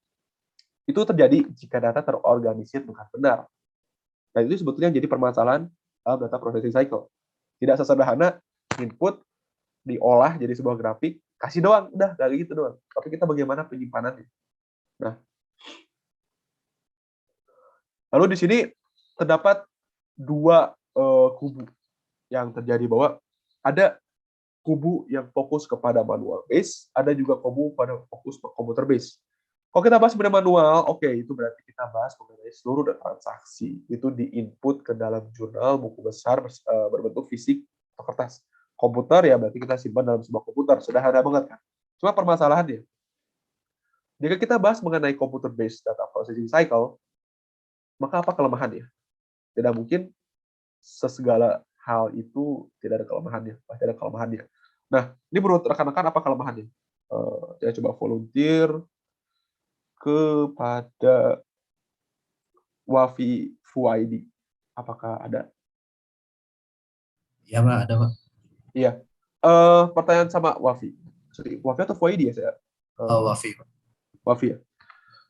Itu terjadi jika data terorganisir dengan benar. Dan itu sebetulnya jadi permasalahan dalam data processing cycle. Tidak sesederhana input diolah jadi sebuah grafik, kasih doang, udah kayak gitu doang. Tapi kita bagaimana penyimpanannya. Nah, lalu di sini terdapat dua kubu yang terjadi, bahwa ada kubu yang fokus kepada manual base, ada juga kubu pada fokus ke komputer base. Kalau kita bahas mengenai manual, oke, itu berarti kita bahas mengenai seluruh transaksi itu di-input ke dalam jurnal buku besar berbentuk fisik atau kertas. Komputer ya berarti kita simpan dalam sebuah komputer, sederhana banget kan. Cuma permasalahannya, jika kita bahas mengenai computer based data processing cycle, maka apa kelemahannya? Tidak mungkin sesegala hal itu tidak ada kelemahannya, pasti ada kelemahannya. Nah, ini menurut rekan-rekan apa kelemahannya? Saya coba volunteer kepada Wafi Fuaidi. Apakah ada? Iya, Pak, ada, Pak. Iya. Pertanyaan sama Wafi. Sorry, Wafi atau Fuaidi ya saya? Wafi, Pak. Wafi ya.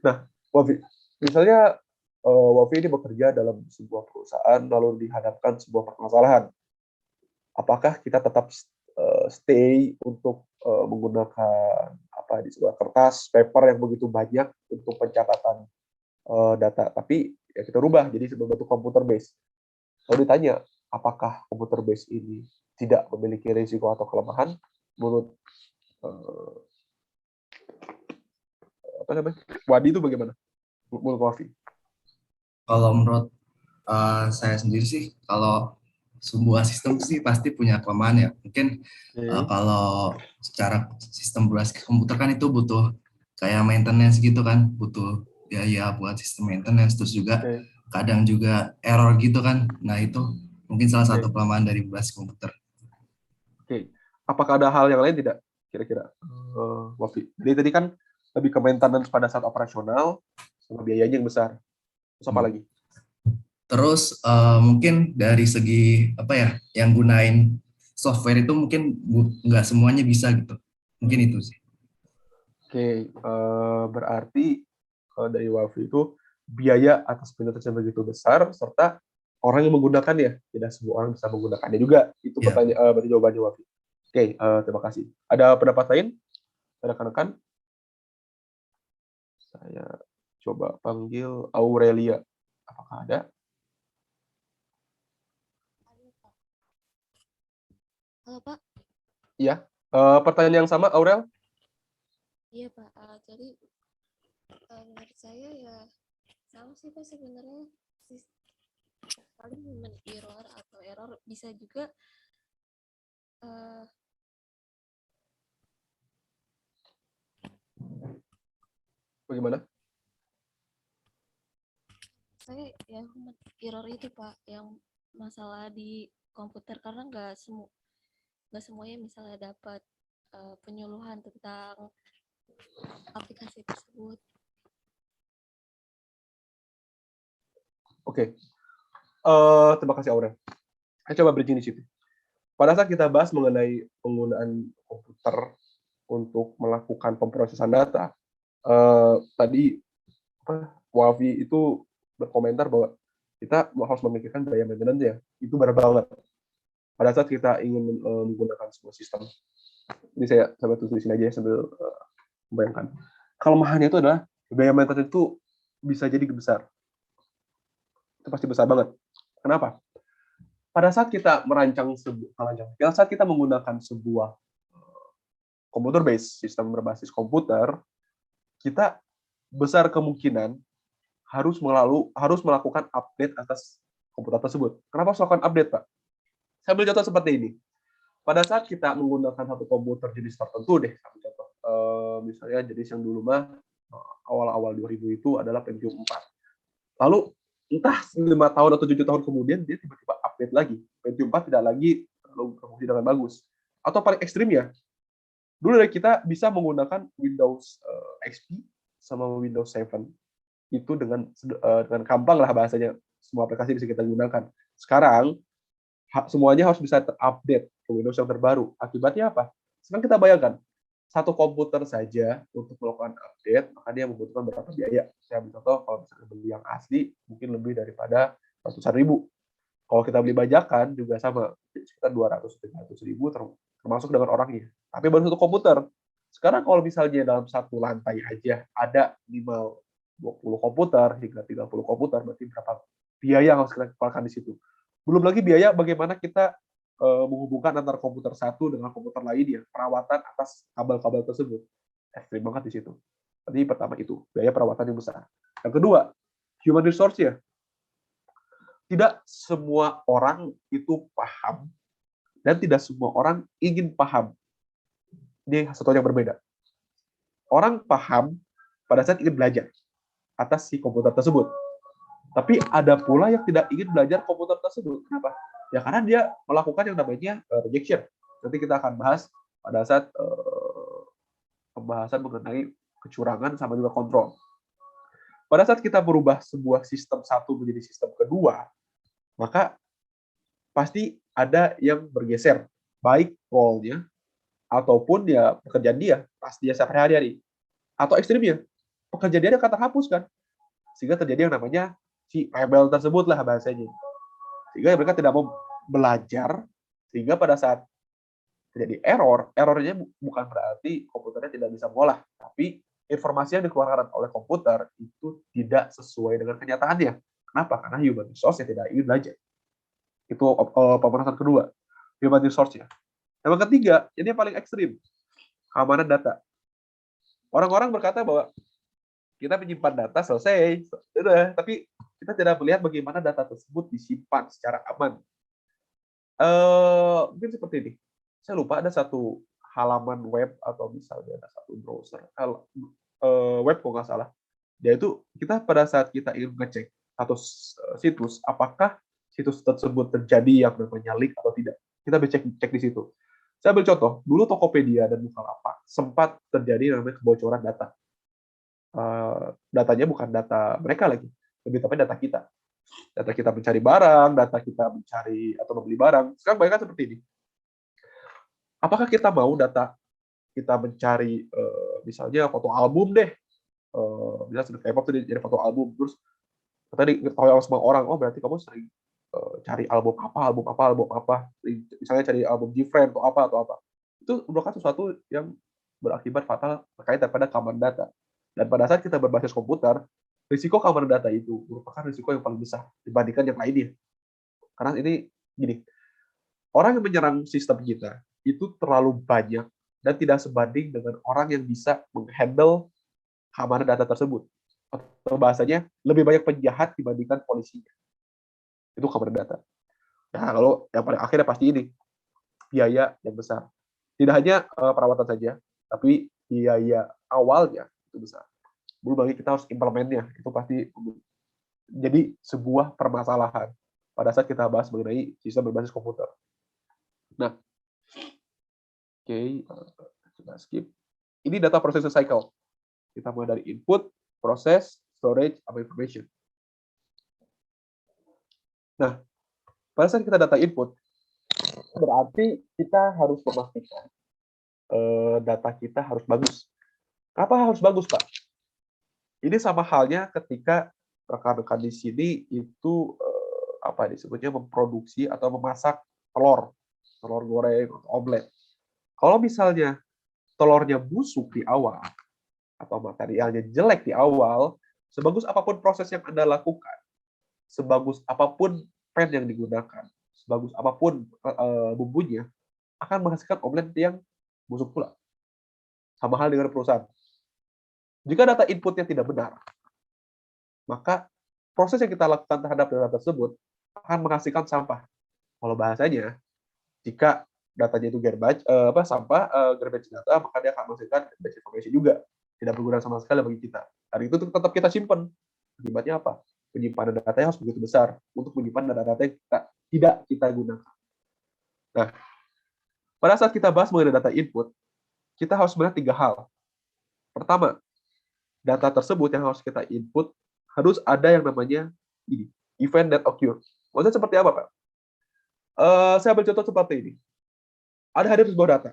Nah, Wafi, misalnya Wafi ini bekerja dalam sebuah perusahaan lalu dihadapkan sebuah permasalahan. Apakah kita tetap stay untuk menggunakan di sebuah kertas, paper yang begitu banyak untuk pencatatan data, tapi ya kita rubah jadi sebuah bentuk komputer base. Lalu ditanya, apakah komputer base ini tidak memiliki risiko atau kelemahan? Menurut Wadi itu bagaimana? Menurut Wafi? Kalau menurut saya sendiri sih, kalau sebuah sistem sih pasti punya kelemahan ya. Mungkin kalau secara sistem berbasis komputer kan itu butuh kayak maintenance gitu kan, butuh biaya buat sistem maintenance, terus juga kadang juga error gitu kan. Nah itu mungkin salah satu kelemahan dari berbasis komputer. Oke. Apakah ada hal yang lain tidak kira-kira, Wafi? Jadi tadi kan lebih ke maintenance pada saat operasional sama biayanya yang besar. Terus apa lagi? Terus mungkin dari segi apa ya, yang gunain software itu mungkin nggak semuanya bisa gitu. Mungkin itu sih. Oke, berarti kalau dari Wafi itu biaya atas maintenance yang begitu besar serta orang yang menggunakannya, tidak semua orang bisa menggunakannya juga. Itu pertanyaan, berarti jawabannya Wafi. Oke, terima kasih. Ada pendapat lain? Rekan-rekan? Saya coba panggil Aurelia. Apakah ada? Halo, Pak. Iya. Pertanyaan yang sama, Aurel? Iya, Pak. Jadi menurut saya ya sama sih, Pak, sebenarnya paling human error atau error bisa juga Bagaimana? saya ya human error itu, Pak, yang masalah di komputer, karena nggak semuanya misalnya dapat penyuluhan tentang aplikasi tersebut. Oke. Terima kasih, Aurel. Saya coba bridging di situ. Pada saat kita bahas mengenai penggunaan komputer untuk melakukan pemrosesan data, tadi Wafi itu berkomentar bahwa kita harus memikirkan biaya maintenance ya. Itu benar banget. Pada saat kita ingin menggunakan sebuah sistem, ini saya tulisin aja sambil membayangkan. Kelemahannya itu adalah biaya maintenance itu bisa jadi besar. Itu pasti besar banget. Kenapa? Pada saat kita saat kita menggunakan sebuah komputer base, sistem berbasis komputer, kita besar kemungkinan harus melakukan update atas komputer tersebut. Kenapa harus melakukan update, Pak? Saya ambil contoh seperti ini. Pada saat kita menggunakan satu komputer jenis tertentu deh, contoh misalnya jenis yang dulu mah awal-awal 2000 itu adalah Pentium 4. Lalu entah 5 tahun atau 7 tahun kemudian dia tiba-tiba update lagi. Pentium 4 tidak lagi berfungsi dengan bagus. Atau paling ekstrim ya, dulu dari kita bisa menggunakan Windows XP sama Windows 7 itu dengan gampang lah bahasanya, semua aplikasi bisa kita gunakan. Sekarang semuanya harus bisa terupdate ke Windows yang terbaru. Akibatnya apa? Sekarang kita bayangkan, satu komputer saja untuk melakukan update, maka dia membutuhkan berapa biaya. Saya ambil contoh, kalau misalnya beli yang asli, mungkin lebih daripada ratusan ribu. Kalau kita beli bajakan, juga sama, sekitar 200-300 ribu, termasuk dengan orangnya. Tapi baru satu komputer. Sekarang kalau misalnya dalam satu lantai aja, ada minimal 20 komputer, hingga 30 komputer, berarti berapa biaya yang harus kita keluarkan di situ. Belum lagi biaya bagaimana kita menghubungkan antara komputer satu dengan komputer lainnya, perawatan atas kabel-kabel tersebut. Ekstrim banget di situ. Jadi pertama itu, biaya perawatan yang besar. Yang kedua, human resource-nya. Tidak semua orang itu paham, dan tidak semua orang ingin paham. Ini satu yang berbeda. Orang paham pada saat ingin belajar atas si komputer tersebut. Tapi ada pula yang tidak ingin belajar komputer tersebut. Kenapa? Ya karena dia melakukan yang namanya rejection. Nanti kita akan bahas pada saat pembahasan mengenai kecurangan sama juga kontrol. Pada saat kita berubah sebuah sistem satu menjadi sistem kedua, maka pasti ada yang bergeser, baik role-nya ataupun ya pekerjaan dia pas dia sehari-hari. Atau ekstrimnya, pekerjaan dia akan terhapuskan. Sehingga terjadi yang namanya si rebel tersebut lah bahasanya. Sehingga mereka tidak mau belajar, sehingga pada saat terjadi errornya bukan berarti komputernya tidak bisa mengolah, tapi informasi yang dikeluarkan oleh komputer itu tidak sesuai dengan kenyataannya. Kenapa? Karena human resource yang tidak ingin belajar. Itu pemanasan kedua, human resource-nya. Yang ketiga, ini yang paling ekstrim, keamanan data. Orang-orang berkata bahwa kita menyimpan data selesai, sudah, tapi kita tidak melihat bagaimana data tersebut disimpan secara aman. Mungkin seperti ini. Saya lupa ada satu halaman web atau misalnya ada satu browser web kalau nggak salah. Dia itu kita pada saat kita ingin ngecek satu situs, apakah situs tersebut terjadi yang namanya leak atau tidak. Kita bisa cek di situ. Saya ambil contoh, dulu Tokopedia dan Bukalapak sempat terjadi namanya kebocoran data. Datanya bukan data mereka lagi, lebih tepatnya data kita. Data kita mencari barang, data kita mencari atau membeli barang. Sekarang bayangkan seperti ini. Apakah kita mau data kita mencari misalnya foto album deh, misalnya K-pop itu jadi foto album, terus tadi diketahui oleh semua orang, oh berarti kamu sering cari album apa, misalnya cari album Gfriend atau apa. Itu merupakan sesuatu yang berakibat fatal terkait daripada keamanan data. Dan pada saat kita berbasis komputer, risiko keamanan data itu merupakan risiko yang paling besar dibandingkan yang lainnya. Karena ini gini, orang yang menyerang sistem kita itu terlalu banyak dan tidak sebanding dengan orang yang bisa menghandle keamanan data tersebut. Atau bahasanya, lebih banyak penjahat dibandingkan polisinya. Itu keamanan data. Nah, kalau yang paling akhirnya pasti ini, biaya yang besar. Tidak hanya perawatan saja, tapi biaya awalnya itu besar. Belum lagi kita harus implementnya, itu pasti jadi sebuah permasalahan pada saat kita bahas mengenai sistem berbasis komputer. Nah, oke, kita skip. Ini data processing cycle. Kita mulai dari input, proses, storage, sama information. Nah, pada saat kita data input, berarti kita harus memastikan data kita harus bagus. Kenapa harus bagus, Pak? Ini sama halnya ketika rekan-rekan di sini itu apa disebutnya memproduksi atau memasak telur goreng, omelet. Kalau misalnya telurnya busuk di awal atau materialnya jelek di awal, sebagus apapun proses yang Anda lakukan, sebagus apapun pan yang digunakan, sebagus apapun bumbunya, akan menghasilkan omelet yang busuk pula. Sama hal dengan perusahaan. Jika data inputnya tidak benar, maka proses yang kita lakukan terhadap data tersebut akan menghasilkan sampah. Kalau bahasanya, jika datanya itu sampah, garbage data, maka dia akan menghasilkan garbage information juga. Tidak berguna sama sekali bagi kita. Dan itu tetap kita simpan. Akibatnya apa? Penyimpanan datanya harus begitu besar untuk menyimpan data-data yang tidak kita gunakan. Nah, pada saat kita bahas mengenai data input, kita harus melihat 3 hal. Pertama, data tersebut yang harus kita input harus ada yang namanya ini, event that occur. Maksudnya seperti apa, Pak? Saya ambil contoh seperti ini. Ada hadir sebuah data.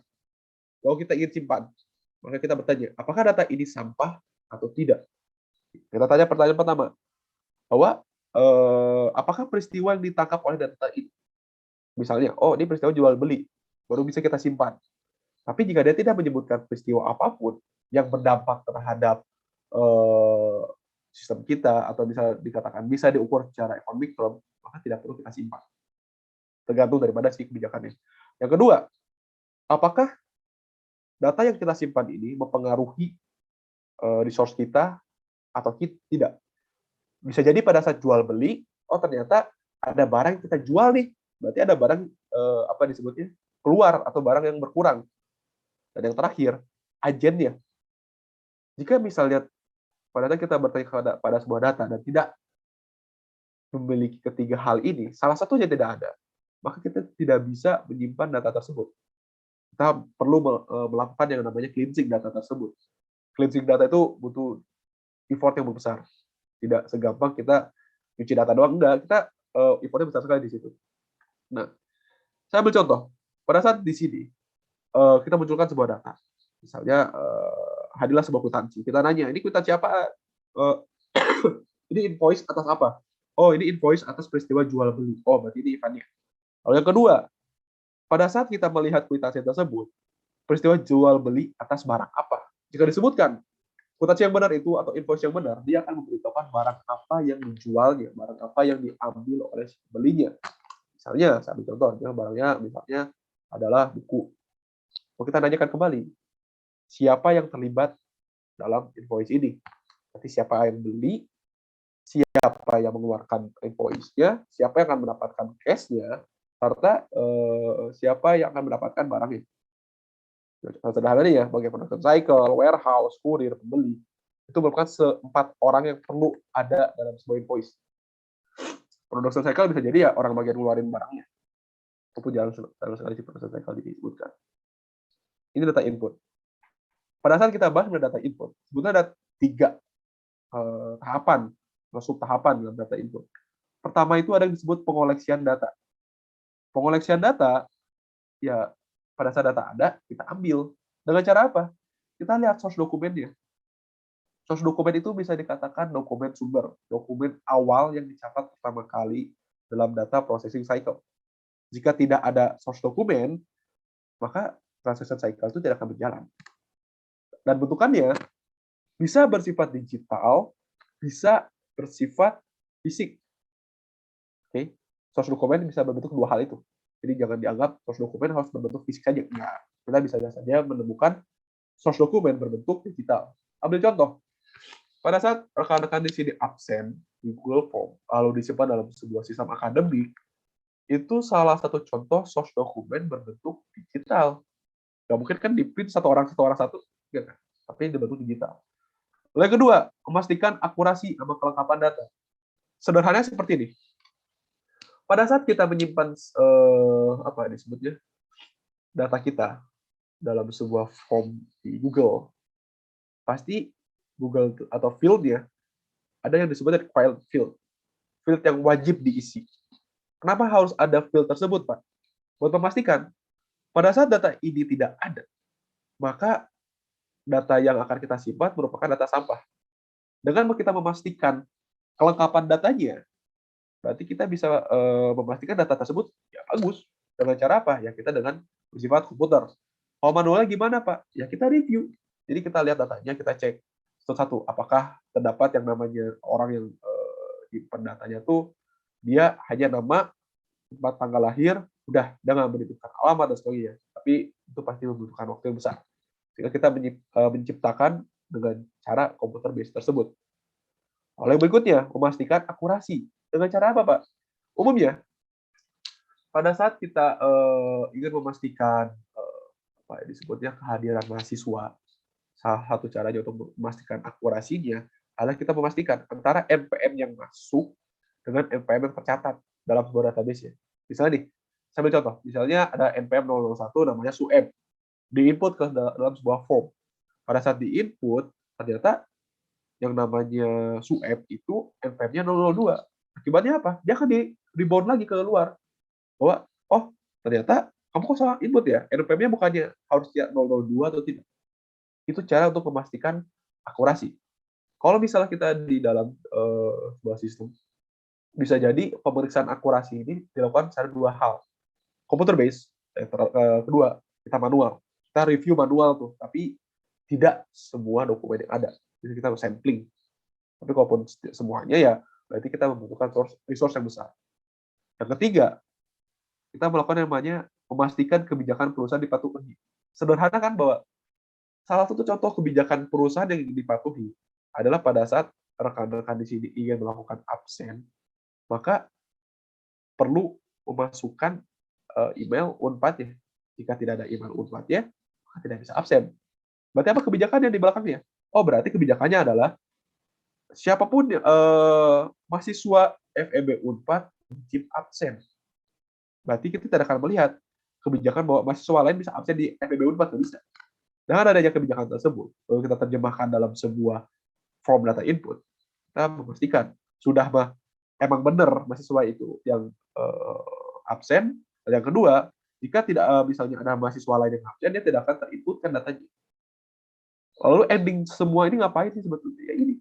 Kalau kita ingin simpan, maka kita bertanya, apakah data ini sampah atau tidak? Kita tanya pertanyaan pertama, bahwa apakah peristiwa yang ditangkap oleh data ini? Misalnya, ini peristiwa jual beli, baru bisa kita simpan. Tapi jika dia tidak menyebutkan peristiwa apapun yang berdampak terhadap sistem kita, atau bisa dikatakan bisa diukur secara economic term, maka tidak perlu kita simpan. Tergantung daripada si kebijakannya. Yang kedua, apakah data yang kita simpan ini mempengaruhi resource kita atau tidak? Bisa jadi pada saat jual beli, ternyata ada barang yang kita jual nih, berarti ada barang disebutnya keluar atau barang yang berkurang. Dan yang terakhir, agennya. Jika misalnya pada saat kita bertanya pada sebuah data dan tidak memiliki ketiga hal ini, salah satunya tidak ada, maka kita tidak bisa menyimpan data tersebut. Kita perlu melakukan yang namanya cleansing data tersebut. Cleansing data itu butuh effort yang besar. Tidak segampang kita nyuci data doang, enggak. Kita effortnya besar sekali di situ. Nah, saya ambil contoh. Pada saat di sini, kita munculkan sebuah data. Misalnya, hadirlah sebuah kwitansi. Kita nanya, ini kwitansi apa? Ini invoice atas apa? Ini invoice atas peristiwa jual beli. Berarti ini eventnya. Lalu yang kedua, pada saat kita melihat kwitansi tersebut, peristiwa jual beli atas barang apa? Jika disebutkan kwitansi yang benar itu atau invoice yang benar, dia akan memberitahukan barang apa yang dijualnya, barang apa yang diambil oleh si pembelinya. Misalnya, saya ambil contoh, barangnya misalnya adalah buku. Kita tanyakan kembali, siapa yang terlibat dalam invoice ini? Berarti siapa yang beli, siapa yang mengeluarkan invoice-nya, siapa yang akan mendapatkan cash-nya, serta siapa yang akan mendapatkan barangnya. Sederhananya ya, bagi production cycle, warehouse, kurir, pembeli, itu merupakan 4 orang yang perlu ada dalam sebuah invoice. Production cycle bisa jadi ya orang bagian ngeluarin barangnya. Itu jarang sekali si production cycle disebutkan. Ini data input. Pada saat kita bahas data input, sebetulnya ada 3 tahapan, masuk tahapan dalam data input. Pertama itu ada yang disebut pengoleksian data. Pengoleksian data, ya pada saat data ada, kita ambil. Dengan cara apa? Kita lihat source dokumennya. Source dokumen itu bisa dikatakan dokumen sumber, dokumen awal yang dicatat pertama kali dalam data processing cycle. Jika tidak ada source dokumen, maka transaction cycle itu tidak akan berjalan. Dan bentukannya bisa bersifat digital, bisa bersifat fisik. Oke, source dokumen bisa berbentuk 2 hal itu. Jadi jangan dianggap source dokumen harus berbentuk fisik saja. Nah, kita bisa saja menemukan source dokumen berbentuk digital. Ambil contoh, pada saat rekan-rekan di sini absen di Google Form, lalu disimpan dalam sebuah sistem akademik, itu salah satu contoh source dokumen berbentuk digital. Nggak mungkin kan di-print satu orang satu, enggak kan? Tapi berbentuk digital. Lalu yang kedua, memastikan akurasi sama kelengkapan data. Sederhananya seperti ini. Pada saat kita menyimpan disebutnya data kita dalam sebuah form di Google, pasti Google atau field-nya ada yang disebut required field yang wajib diisi. Kenapa harus ada field tersebut, Pak? Buat memastikan pada saat data ini tidak ada, maka data yang akan kita simpan merupakan data sampah. Dengan kita memastikan kelengkapan datanya, berarti kita bisa memastikan data tersebut ya bagus. Dengan cara apa? Ya kita dengan bersifat komputer. Kalau manualnya gimana, Pak? Ya kita review. Jadi kita lihat datanya, kita cek satu-satu. Apakah terdapat yang namanya orang yang di pendatanya tuh dia hanya nama, tempat tanggal lahir, udah, dia nggak menitipkan alamat dan sebagainya. Tapi itu pasti membutuhkan waktu yang besar. Sehingga kita menciptakan dengan cara komputer based tersebut. Lalu yang berikutnya, memastikan akurasi. Dengan cara apa, Pak? Umumnya, pada saat kita ingin memastikan apa ya, disebutnya kehadiran mahasiswa, salah satu caranya untuk memastikan akurasinya adalah kita memastikan antara NPM yang masuk dengan NPM yang tercatat dalam sebuah database ya. Misalnya nih, saya ambil contoh, misalnya ada NPM 001 namanya SUM, diinput ke dalam sebuah form. Pada saat diinput, ternyata yang namanya SUM itu NPM-nya 002. Akibatnya apa? Dia akan rebound lagi ke luar. Bahwa, oh ternyata kamu kok salah input ya? NPM-nya bukannya harusnya 002 atau tidak? Itu cara untuk memastikan akurasi. Kalau misalnya kita di dalam sebuah sistem, bisa jadi pemeriksaan akurasi ini dilakukan secara dua hal. Computer based, kedua, kita manual. Kita review manual tuh, tapi tidak semua dokumen yang ada. Jadi kita harus sampling. Tapi kalaupun semuanya ya, berarti kita membutuhkan resource yang besar. Yang ketiga, kita melakukan yang namanya memastikan kebijakan perusahaan dipatuhi. Sederhana kan bahwa salah satu contoh kebijakan perusahaan yang dipatuhi adalah pada saat rekan-rekan di sini ingin melakukan absen, maka perlu memasukkan email Unpad ya. Jika tidak ada email Unpad ya, maka tidak bisa absen. Berarti apa kebijakannya di belakangnya? Oh, berarti kebijakannya adalah siapapun mahasiswa FEB Unpad wajib absen. Berarti kita tidak akan melihat kebijakan bahwa mahasiswa lain bisa absen di FEB Unpad, nggak bisa. Dengan adanya kebijakan tersebut, lalu kita terjemahkan dalam sebuah form data input, kita memastikan sudah emang benar mahasiswa itu yang absen. Dan yang kedua, jika tidak misalnya ada mahasiswa lain yang absen, dia tidak akan terinputkan datanya. Lalu ending semua ini ngapain sih sebetulnya? Ya ini,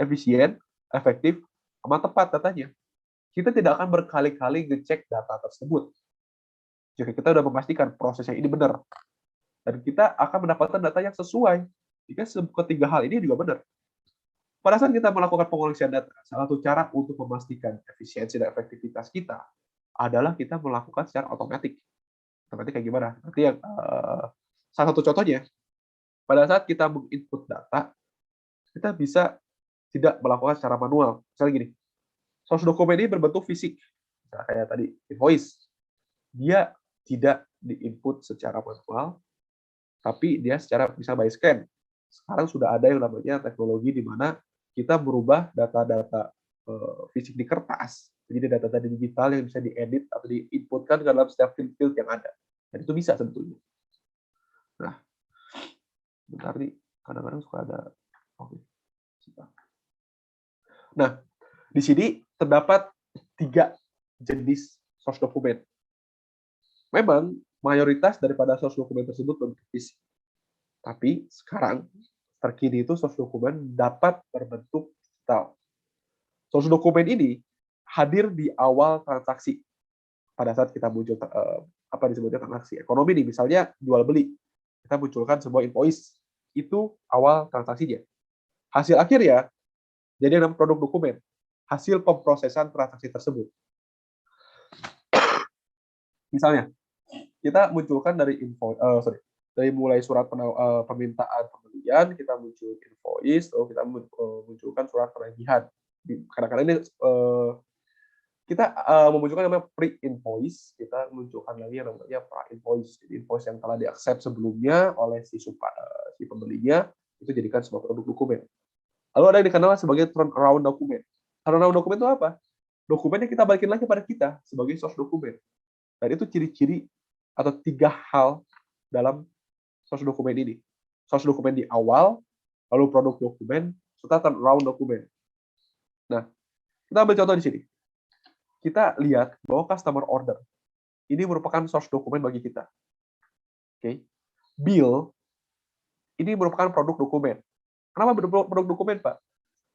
efisien, efektif, sama tepat datanya. Kita tidak akan berkali-kali ngecek data tersebut. Jika kita sudah memastikan prosesnya ini benar, dan kita akan mendapatkan data yang sesuai. Jika ketiga hal ini juga benar. Pada saat kita melakukan pengoleksian data, salah satu cara untuk memastikan efisiensi dan efektivitas kita adalah kita melakukan secara otomatis. Otomatis kayak gimana? Berarti yang salah satu contohnya, pada saat kita menginput data, kita bisa tidak melakukan secara manual. Misalnya gini, source dokumen ini berbentuk fisik, misalnya kayak tadi invoice, dia tidak diinput secara manual, tapi dia secara bisa by scan. Sekarang sudah ada yang namanya teknologi di mana kita merubah data-data fisik di kertas jadi data-data digital yang bisa diedit atau diinputkan ke dalam setiap field yang ada. Dan itu bisa sebetulnya. Nah, bentar nih, kadang-kadang suka ada. Oke. Nah, di sini terdapat 3 jenis source dokumen. Memang mayoritas daripada source dokumen tersebut bentuk fisik. Tapi sekarang terkini itu source dokumen dapat berbentuk digital. Source dokumen ini hadir di awal transaksi. Pada saat kita muncul apa disebutnya transaksi ekonomi nih, misalnya jual beli. Kita munculkan sebuah invoice. Itu awal transaksinya. Hasil akhir ya, jadi dalam produk dokumen. Hasil pemrosesan transaksi tersebut. Misalnya, kita munculkan dari dari mulai surat permintaan pembelian, kita muncul invoice, lalu kita munculkan surat penagihan. Kadang-kadang ini kita memunculkan namanya pre-invoice, kita munculkan lagi yang namanya pra-invoice. Jadi invoice yang telah diaccept sebelumnya oleh si pembelinya, itu jadikan sebuah produk dokumen. Lalu ada yang dikenal sebagai turnaround dokumen. Turnaround dokumen itu apa? Dokumen yang kita balikin lagi pada kita sebagai source dokumen. Dan itu ciri-ciri atau 3 hal dalam source dokumen ini. Source dokumen di awal, lalu produk dokumen, serta turnaround dokumen. Nah, kita ambil contoh di sini. Kita lihat bahwa customer order ini merupakan source dokumen bagi kita. Oke. Bill ini merupakan produk dokumen. Kenapa produk dokumen, Pak?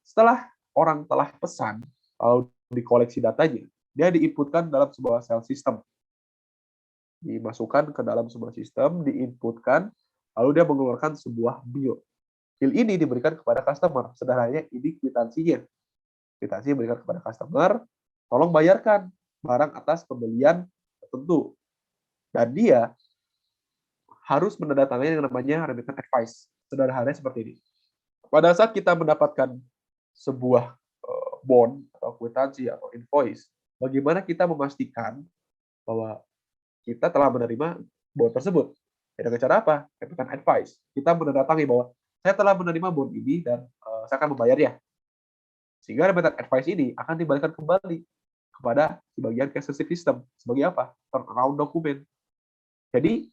Setelah orang telah pesan, lalu dikoleksi datanya, dia diinputkan dalam sebuah sales system. Dimasukkan ke dalam sebuah sistem, diinputkan, lalu dia mengeluarkan sebuah bill. Bill ini diberikan kepada customer. Sederhananya ini kwitansinya. Kwitansi diberikan kepada customer, tolong bayarkan barang atas pembelian tertentu. Dan dia harus menandatangani yang namanya remittance advice. Sederhananya seperti ini. Pada saat kita mendapatkan sebuah bond atau kwitansi atau invoice, bagaimana kita memastikan bahwa kita telah menerima bond tersebut. Dengan cara apa? Remittance advice. Kita menandatangani bahwa saya telah menerima bond ini dan saya akan membayarnya. Sehingga remittance advice ini akan dibalikan kembali kepada si bagian cash receipt system. Sebagai apa? Turnaround dokumen. Jadi,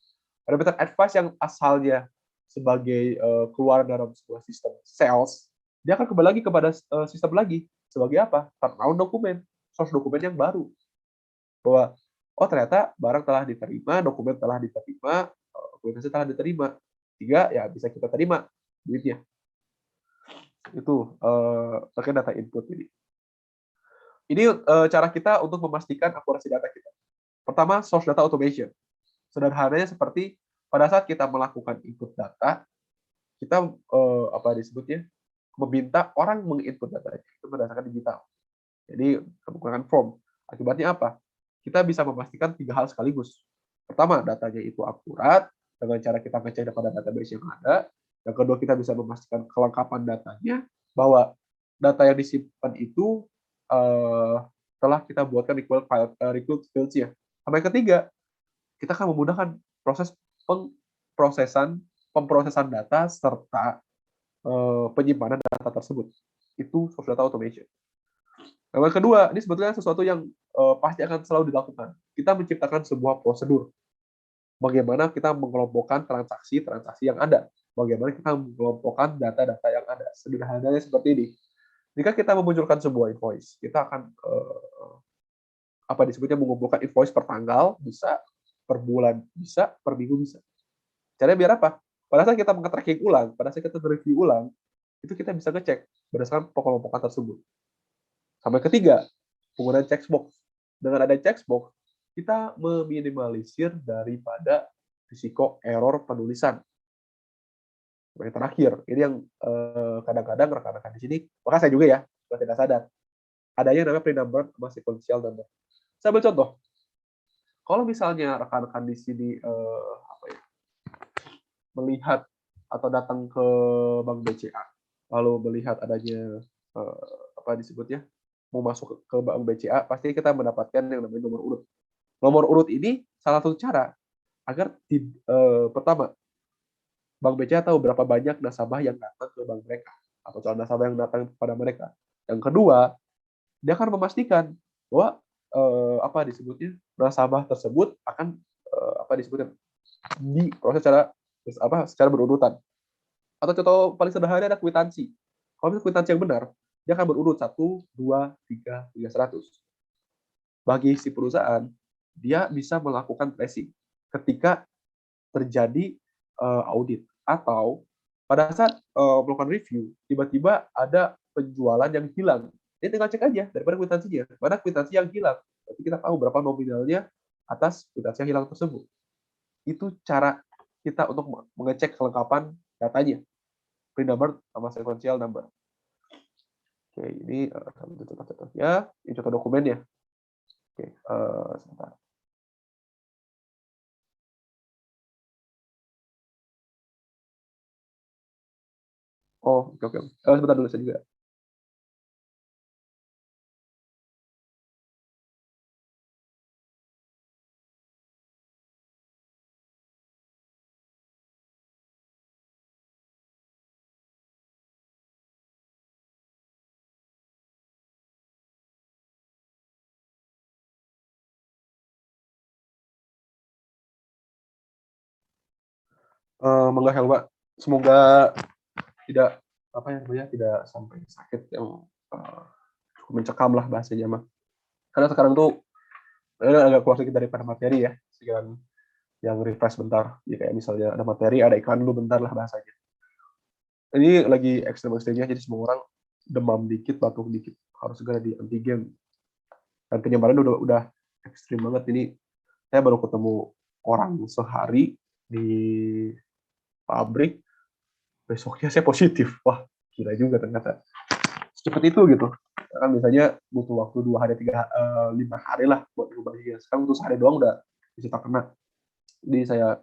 remittance advice yang asalnya sebagai keluar dalam sebuah sistem sales, dia akan kembali lagi kepada sistem lagi. Sebagai apa? Turnaround dokumen. Source dokumen yang baru. Bahwa, oh ternyata barang telah diterima, dokumen telah diterima, dokumentasi telah diterima. Sehingga ya bisa kita terima duitnya. Itu terkait data input ini. Ini cara kita untuk memastikan akurasi data kita. Pertama, source data automation. Sederhananya seperti pada saat kita melakukan input data, kita apa disebutnya meminta orang menginput data itu berdasarkan digital. Jadi menggunakan form. Akibatnya apa? Kita bisa memastikan 3 hal sekaligus. Pertama, datanya itu akurat dengan cara kita ngecek pada database yang ada. Yang kedua, kita bisa memastikan kelengkapan datanya, bahwa data yang disimpan itu telah kita buatkan required fields ya. Sampai ketiga, kita akan memudahkan proses pemprosesan data serta penyimpanan data tersebut. Itu source data automation. Yang kedua, ini sebetulnya sesuatu yang pasti akan selalu dilakukan. Kita menciptakan sebuah prosedur. Bagaimana kita mengelompokkan transaksi-transaksi yang ada. Bagaimana kita mengelompokkan data-data yang ada. Sederhananya seperti ini. Jika kita memunculkan sebuah invoice, kita akan apa disebutnya mengumpulkan invoice per tanggal, bisa per bulan, bisa per minggu, bisa. Caranya biar apa? Pada saat kita nge-tracking ulang, pada saat kita review ulang, itu kita bisa ngecek berdasarkan pengelompokan tersebut. Sampai ketiga, penggunaan checkbox. Dengan ada checkbox, kita meminimalisir daripada risiko error penulisan. Yang terakhir, ini yang kadang-kadang rekan-rekan di sini, maka saya juga ya, kalau tidak sadar, adanya namanya pre-number sama sequential number. Saya ambil contoh. Kalau misalnya rekan-rekan di sini melihat atau datang ke Bank BCA, lalu melihat adanya apa disebutnya, mau masuk ke Bank BCA, pasti kita mendapatkan yang namanya nomor urut. Nomor urut ini salah satu cara agar pertama, Bank BCA tahu berapa banyak nasabah yang datang ke bank mereka atau calon nasabah yang datang kepada mereka. Yang kedua, dia akan memastikan bahwa apa disebutnya nasabah tersebut akan apa disebutnya diproses secara berurutan. Atau contoh paling sederhana ada kwitansi. Kalau misalnya kwitansi yang benar, dia akan berurut 1, 2, 3, hingga 100. Bagi si perusahaan, dia bisa melakukan tracing ketika terjadi audit atau pada saat melakukan review, tiba-tiba ada penjualan yang hilang. Dia tinggal cek aja daripada kwitansinya. Mana kwitansi yang hilang. Berarti kita tahu berapa nominalnya atas kwitansi yang hilang tersebut. Itu cara kita untuk mengecek kelengkapan datanya. Pre-number sama sequential number. Oke, ini contoh-contohnya. Ini contoh dokumennya. Oke, sebentar. Oh, oke. Sebentar dulu saya juga. Monggo Helwa. Semoga tidak apa ya namanya tidak sampai sakit yang cukup mencekam lah bahasanya mah. Karena sekarang tuh agak keluar sedikit daripada materi ya. Sekian yang refresh bentar. Ya kayak misalnya ada materi, ada iklan dulu bentar lah bahasanya. Ini lagi ekstrem-ekstremnya, jadi semua orang demam dikit, batuk dikit, harus segera di antigen. Dan penyebaran udah ekstrim banget. Ini saya baru ketemu orang sehari di pabrik, besoknya saya positif. Wah, gila juga ternyata. Secepat itu gitu. Kan biasanya butuh waktu 2 hari, 5 hari lah buat ngubahnya. Sekarang butuh sehari doang udah bisa terkena. Jadi saya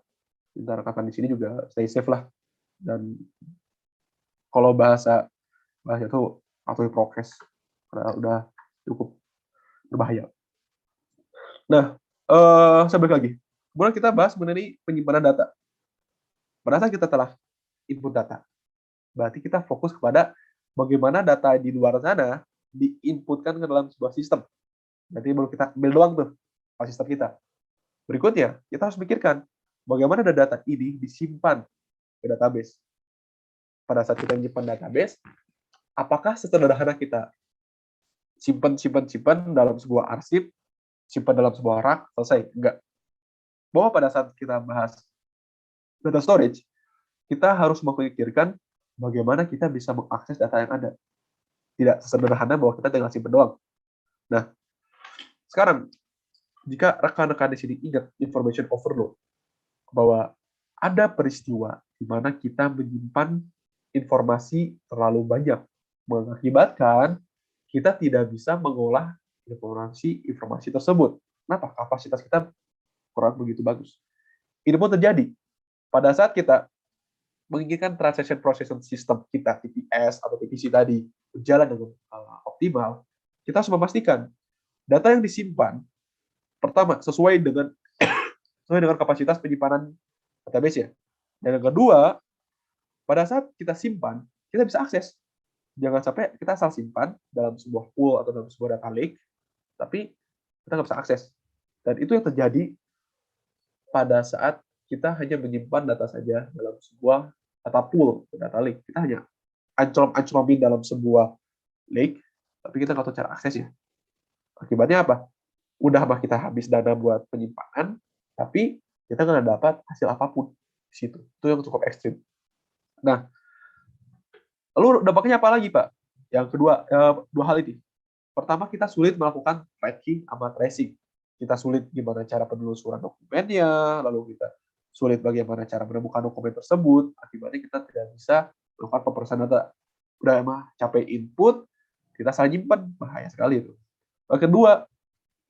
minta rekan di sini juga stay safe lah. Dan kalau bahasa itu patuhi prokes, karena udah cukup berbahaya. Nah, Saya balik lagi. Kemudian kita bahas mengenai penyimpanan data. Pada saat kita telah input data, berarti kita fokus kepada bagaimana data di luar sana diinputkan ke dalam sebuah sistem. Berarti baru kita ambil doang tuh sistem kita. Berikutnya, kita harus pikirkan bagaimana data ini disimpan ke database. Pada saat kita menyimpan database, apakah sesederhana kita simpan dalam sebuah arsip, simpan dalam sebuah rak, selesai? Enggak. Bahwa pada saat kita bahas data storage, kita harus memikirkan bagaimana kita bisa mengakses data yang ada. Tidak sesederhana bahwa kita tinggal simpan doang. Nah, sekarang, jika rekan-rekan di sini ingat information overload, bahwa ada peristiwa di mana kita menyimpan informasi terlalu banyak, mengakibatkan kita tidak bisa mengolah informasi tersebut. Kenapa? Kapasitas kita kurang begitu bagus. Ini pun terjadi pada saat kita menginginkan transaction processing system kita, TPS atau TPC tadi, berjalan dengan optimal. Kita harus memastikan data yang disimpan, pertama, sesuai dengan kapasitas penyimpanan database ya. Dan yang kedua, pada saat kita simpan, kita bisa akses. Jangan sampai kita asal simpan dalam sebuah pool atau dalam sebuah data lake, tapi kita nggak bisa akses. Dan itu yang terjadi pada saat kita hanya menyimpan data saja dalam sebuah data pool, data lake. Kita hanya anclomin dalam sebuah lake, tapi kita nggak tahu cara aksesnya. Akibatnya apa? Udah mah kita habis dana buat penyimpanan, tapi kita nggak dapat hasil apapun di situ. Itu yang cukup ekstrim. Nah, lalu dampaknya apa lagi, Pak? Yang kedua, dua hal ini. Pertama, kita sulit melakukan tracking sama tracing. Kita sulit gimana cara penelusuran dokumennya, lalu kita sulit bagaimana cara menemukan dokumen tersebut, akibatnya kita tidak bisa melakukan pemrosesan data. Udah emang capek input, kita salah nyimpan, bahaya sekali itu. Yang kedua,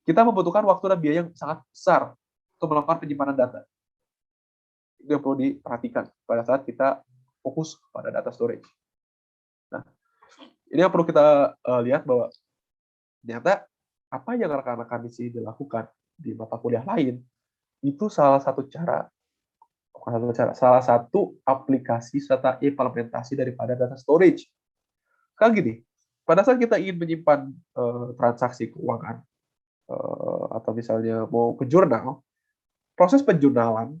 kita membutuhkan waktu dan biaya yang sangat besar untuk melakukan penyimpanan data. Itu yang perlu diperhatikan pada saat kita fokus pada data storage. Nah, ini yang perlu kita lihat bahwa ternyata apa yang rekan-rekan di sini dilakukan di mata kuliah lain itu salah satu aplikasi serta implementasi daripada data storage. Kan gini, pada saat kita ingin menyimpan transaksi keuangan atau misalnya mau ke jurnal, proses penjurnalan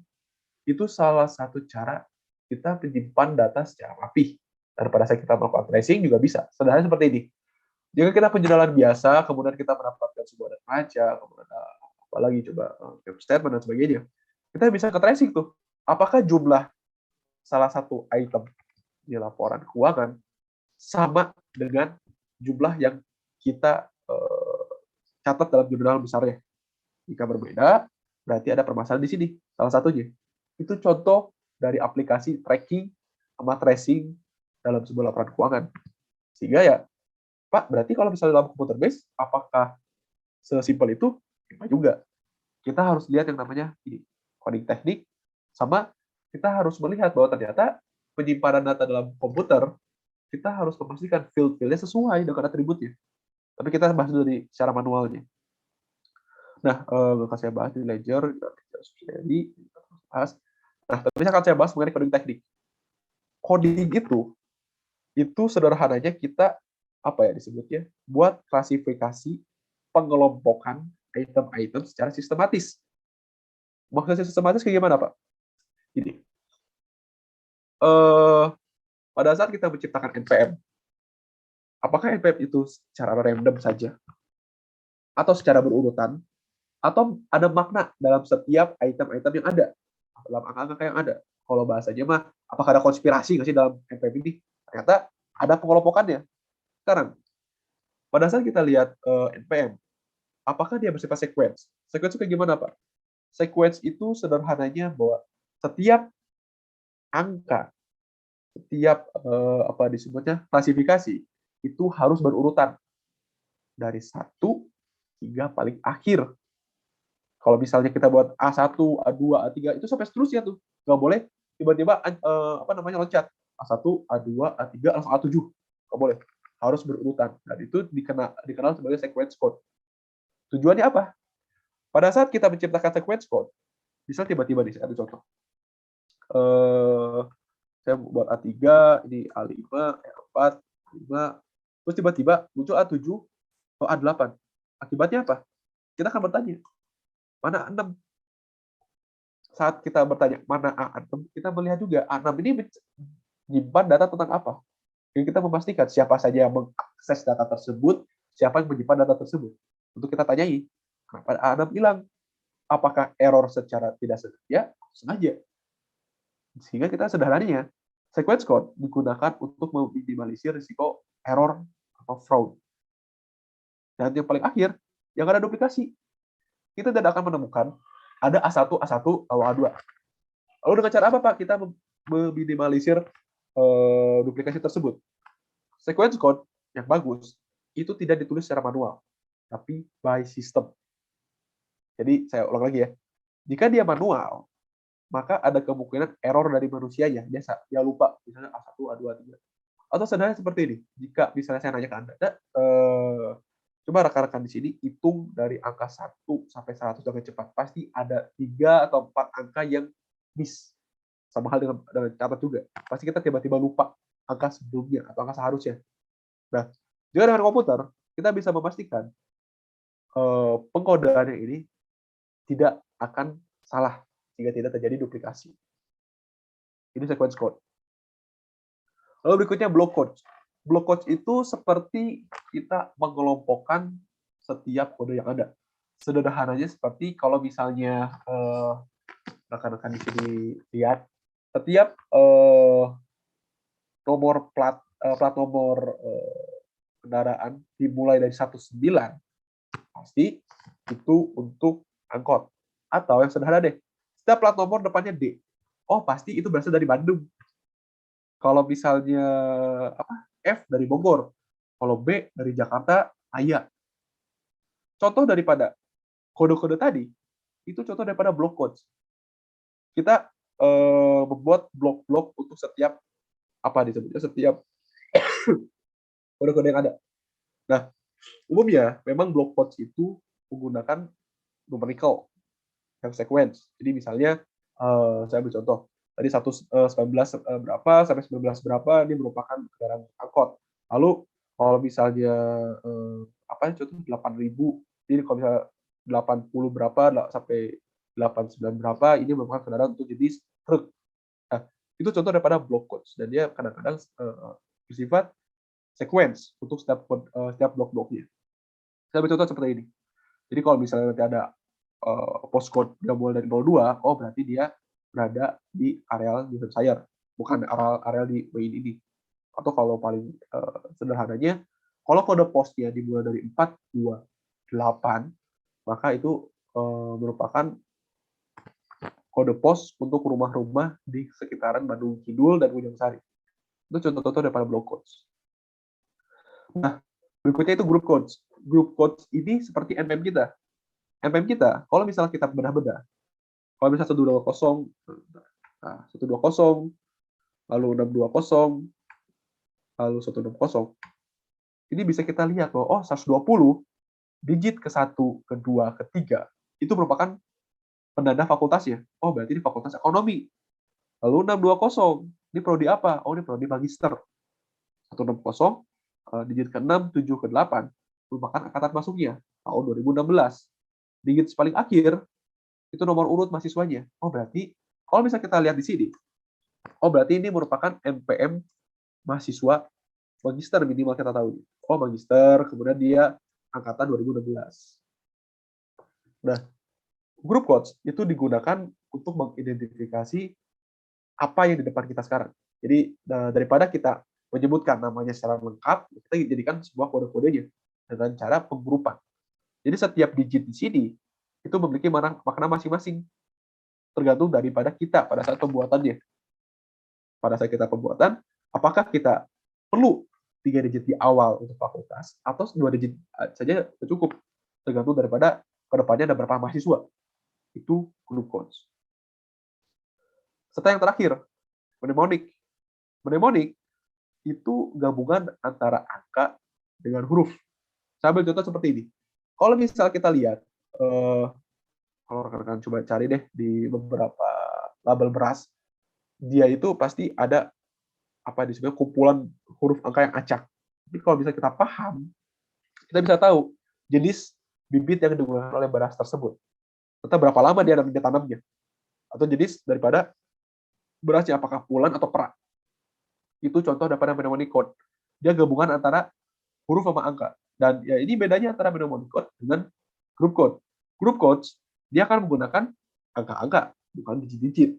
itu salah satu cara kita menyimpan data secara rapih. Dan pada saat kita melakukan tracing juga bisa. Sederhana seperti ini. Jika kita penjurnalan biasa, kemudian kita mendapatkan sebuah data raja, kemudian apalagi coba web statement dan sebagainya, kita bisa ke tracing tuh. Apakah jumlah salah satu item di laporan keuangan sama dengan jumlah yang kita catat dalam jurnal besarnya? Jika berbeda, berarti ada permasalahan di sini. Salah satunya. Itu contoh dari aplikasi tracking sama tracing dalam sebuah laporan keuangan. Sehingga ya, Pak, berarti kalau misalnya dalam computer base, apakah sesimpel itu? Enggak juga. Kita harus lihat yang namanya coding teknik, sama kita harus melihat bahwa ternyata penyimpanan data dalam komputer, kita harus memastikan field-fieldnya sesuai dengan atributnya. Tapi kita bahas dulu dari secara manualnya. Nah, akan saya bahas di Ledger, jadi bahas. Nah, tapi akan saya bahas mengenai coding teknik. Coding itu sederhananya kita disebutnya buat klasifikasi pengelompokan item-item secara sistematis. Maksudnya sistematis kayak gimana, Pak? Jadi, pada saat kita menciptakan NPM, apakah NPM itu secara random saja, atau secara berurutan, atau ada makna dalam setiap item-item yang ada, dalam angka-angka yang ada? Kalau bahasanya mah, apakah ada konspirasi nggak sih dalam NPM ini? Ternyata ada pengelompokannya. Sekarang, pada saat kita lihat NPM, apakah dia bersifat sequence? Sequence itu kayak gimana, Pak? Sequence itu sederhananya bahwa setiap angka, setiap disebutnya klasifikasi, itu harus berurutan dari 1 hingga paling akhir. Kalau misalnya kita buat A1, A2, A3, itu sampai seterusnya tuh. Nggak boleh tiba-tiba loncat. A1, A2, A3, langsung A7. Nggak boleh. Harus berurutan. Dan itu dikenal sebagai sequence code. Tujuannya apa? Pada saat kita menciptakan sequence code, bisa tiba-tiba nih, saya ada contoh. Saya buat A3, ini A5, A4, A5, terus tiba-tiba muncul A7 atau A8. Akibatnya apa? Kita akan bertanya, mana A6? Saat kita bertanya, mana A6, kita melihat juga A6 ini menyimpan data tentang apa. Jadi kita memastikan siapa saja yang mengakses data tersebut, siapa yang menyimpan data tersebut. Untuk kita tanyai, kenapa A6 hilang? Apakah error secara tidak sengaja? Sengaja. Sehingga kita sederhananya, sequence code digunakan untuk meminimalisir risiko error atau fraud. Dan yang paling akhir, yang ada duplikasi. Kita tidak akan menemukan ada A1, A1, atau A2. Lalu dengan cara apa, Pak? Kita meminimalisir duplikasi tersebut. Sequence code yang bagus itu tidak ditulis secara manual, tapi by system. Jadi saya ulang lagi ya. Jika dia manual, maka ada kemungkinan error dari manusianya. Dia lupa, misalnya A1, A2, A3. Atau sederhana seperti ini. Jika misalnya saya nanya ke Anda, coba rekan-rekan di sini hitung dari angka 1 sampai 100 dengan cepat. Pasti ada 3 atau 4 angka yang miss. Sama hal dengan catat juga. Pasti kita tiba-tiba lupa angka sebelumnya atau angka seharusnya. Nah, jika dengan komputer, kita bisa memastikan pengkodeannya ini tidak akan salah jika tidak terjadi duplikasi. Ini sequence code. Lalu berikutnya block code. Block code itu seperti kita mengelompokkan setiap kode yang ada. Sederhananya seperti kalau misalnya rekan-rekan di sini lihat, setiap nomor plat nomor kendaraan dimulai dari 19 pasti itu untuk angkot. Atau yang sederhana deh, setiap plat nomor depannya D. Oh, pasti itu berasal dari Bandung. Kalau misalnya F dari Bogor, kalau B dari Jakarta, Ayah. Contoh daripada kode-kode tadi, itu contoh daripada block codes. Kita membuat blok-blok untuk setiap disebutnya setiap kode-kode yang ada. Nah, umumnya memang block codes itu menggunakan numerical yang sequence. Jadi misalnya saya ambil contoh tadi 19 berapa sampai 19 berapa ini merupakan kendaraan angkot. Lalu kalau misalnya contoh 8.000, jadi kalau misalnya 80 berapa sampai 89 berapa ini merupakan kendaraan untuk jenis truk. Nah, itu contoh daripada block codes dan dia kadang-kadang bersifat sequence untuk setiap blok-bloknya. Saya ambil contoh seperti ini. Jadi kalau misalnya nanti ada postcode dia mulai dari 02, oh berarti dia berada di areal New Hampshire, bukan areal di Maine ini. Atau kalau paling sederhananya, kalau kode posnya dimulai dari 428, maka itu merupakan kode pos untuk rumah-rumah di sekitaran Bandung Kidul dan Ujung Sari. Itu contoh-contoh daripada block codes. Nah, berikutnya itu group codes. Group codes ini seperti NPM kita. NPM kita, kalau misalnya kita bedah-bedah, kalau misalnya 120, nah, 120, lalu 620, lalu 160, ini bisa kita lihat bahwa 120, digit ke-1, ke-2, ke-3, itu merupakan penanda fakultasnya. Oh, berarti ini fakultas ekonomi. Lalu 620, ini prodi apa? Oh, ini prodi magister. 160, digit ke-6, 7, ke-8, merupakan angkatan masuknya, tahun 2016. Digit paling akhir, itu nomor urut mahasiswanya. Oh, berarti kalau misalnya kita lihat di sini, oh berarti ini merupakan NPM mahasiswa magister minimal kita tahu. Oh, magister, kemudian dia angkatan 2016. Nah, group codes itu digunakan untuk mengidentifikasi apa yang di depan kita sekarang. Jadi daripada kita menyebutkan namanya secara lengkap, kita jadikan sebuah kode-kodenya dengan cara penggrupan. Jadi setiap digit di sini itu memiliki makna masing-masing, tergantung daripada kita pada saat pembuatannya. Pada saat kita pembuatan, apakah kita perlu 3 digit di awal untuk fakultas, atau 2 digit saja cukup, tergantung daripada kedepannya ada berapa mahasiswa. Itu group codes. Serta yang terakhir, mnemonic. Mnemonic itu gabungan antara angka dengan huruf. Saya ambil contoh seperti ini. Kalau misal kita lihat Kalau rekan-rekan coba cari deh di beberapa label beras, dia itu pasti ada apa disebut kumpulan huruf angka yang acak. Jadi kalau bisa kita paham, kita bisa tahu jenis bibit yang digunakan oleh beras tersebut. Serta berapa lama dia tanamnya. Atau jenis daripada berasnya apakah pulan atau perak. Itu contoh daripada mnemonic code. Dia gabungan antara huruf sama angka. Dan ya ini bedanya antara mnemonic code dengan group code. Group codes dia akan menggunakan angka-angka, bukan digit-digit.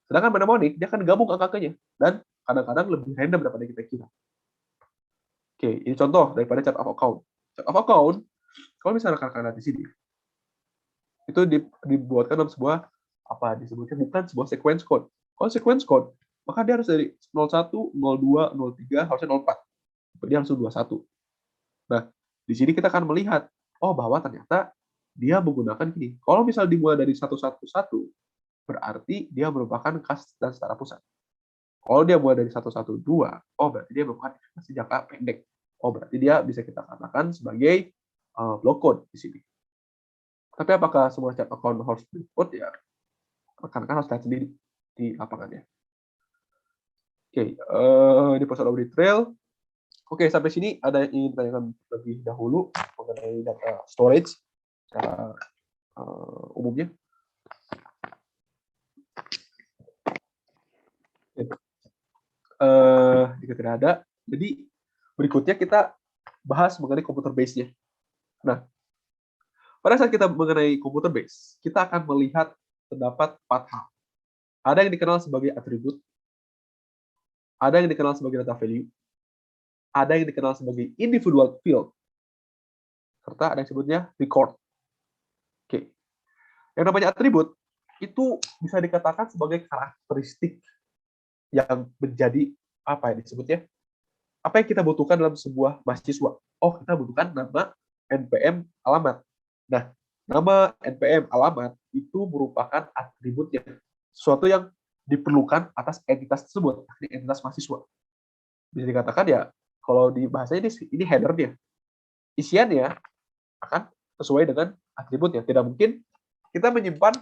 Sedangkan mnemonic dia akan gabung angka-angkanya dan kadang-kadang lebih random daripada kita kira. Oke, ini contoh daripada chart of account. Chart of account, kalau misalnya rekan-rekan lihat di sini, itu dibuatkan dalam sebuah apa disebutnya bukan sebuah sequence code. Kalau sequence code, maka dia harus dari 01, 02, 03, harusnya 04. Dia langsung 21. Nah, di sini kita akan melihat, oh bahwa ternyata dia menggunakan gini. Kalau misal dimulai dari 111, berarti dia merupakan kas dan setara pusat. Kalau dia mulai dari 112, oh berarti dia merupakan investasi jangka pendek. Oh berarti dia bisa kita katakan sebagai block code di sini. Tapi apakah semua chart account harus block code? Ya, rekan-rekan harus lihat sendiri di lapangannya. Oke, ini personal audit trail. Oke, sampai sini ada yang ingin ditanyakan lebih dahulu mengenai data storage secara umumnya. Jika tidak ada, jadi berikutnya kita bahas mengenai computer base-nya. Nah, pada saat kita mengenai computer base, kita akan melihat terdapat 4 hal. Ada yang dikenal sebagai atribut, ada yang dikenal sebagai data value, ada yang dikenal sebagai individual field, serta ada yang disebutnya record. Oke. Yang namanya atribut itu bisa dikatakan sebagai karakteristik yang menjadi apa ya disebutnya? Apa yang kita butuhkan dalam sebuah mahasiswa? Oh, kita butuhkan nama, NPM, alamat. Nah, nama, NPM, alamat itu merupakan atributnya. Sesuatu yang diperlukan atas entitas tersebut, entitas mahasiswa. Bisa dikatakan ya, kalau di bahasanya ini header-nya. Isiannya akan sesuai dengan atributnya. Tidak mungkin kita menyimpan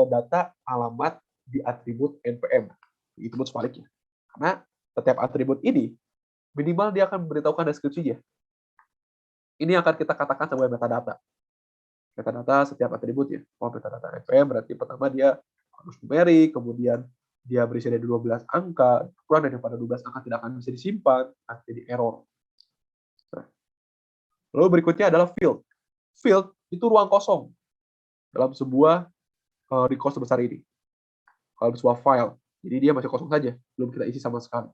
data alamat di atribut NPM. Itu pun sebaliknya. Karena setiap atribut ini, minimal dia akan memberitahukan deskripsinya. Ini akan kita katakan sebagai metadata. Metadata setiap atributnya. Oh, metadata NPM berarti pertama dia harus numerik, kemudian dia berisi dari 12 angka, kurang daripada 12 angka tidak akan bisa disimpan, akan jadi error. Nah, lalu berikutnya adalah field. Field itu ruang kosong dalam sebuah record sebesar ini. Kalau sebuah file, jadi dia masih kosong saja, belum kita isi sama sekali.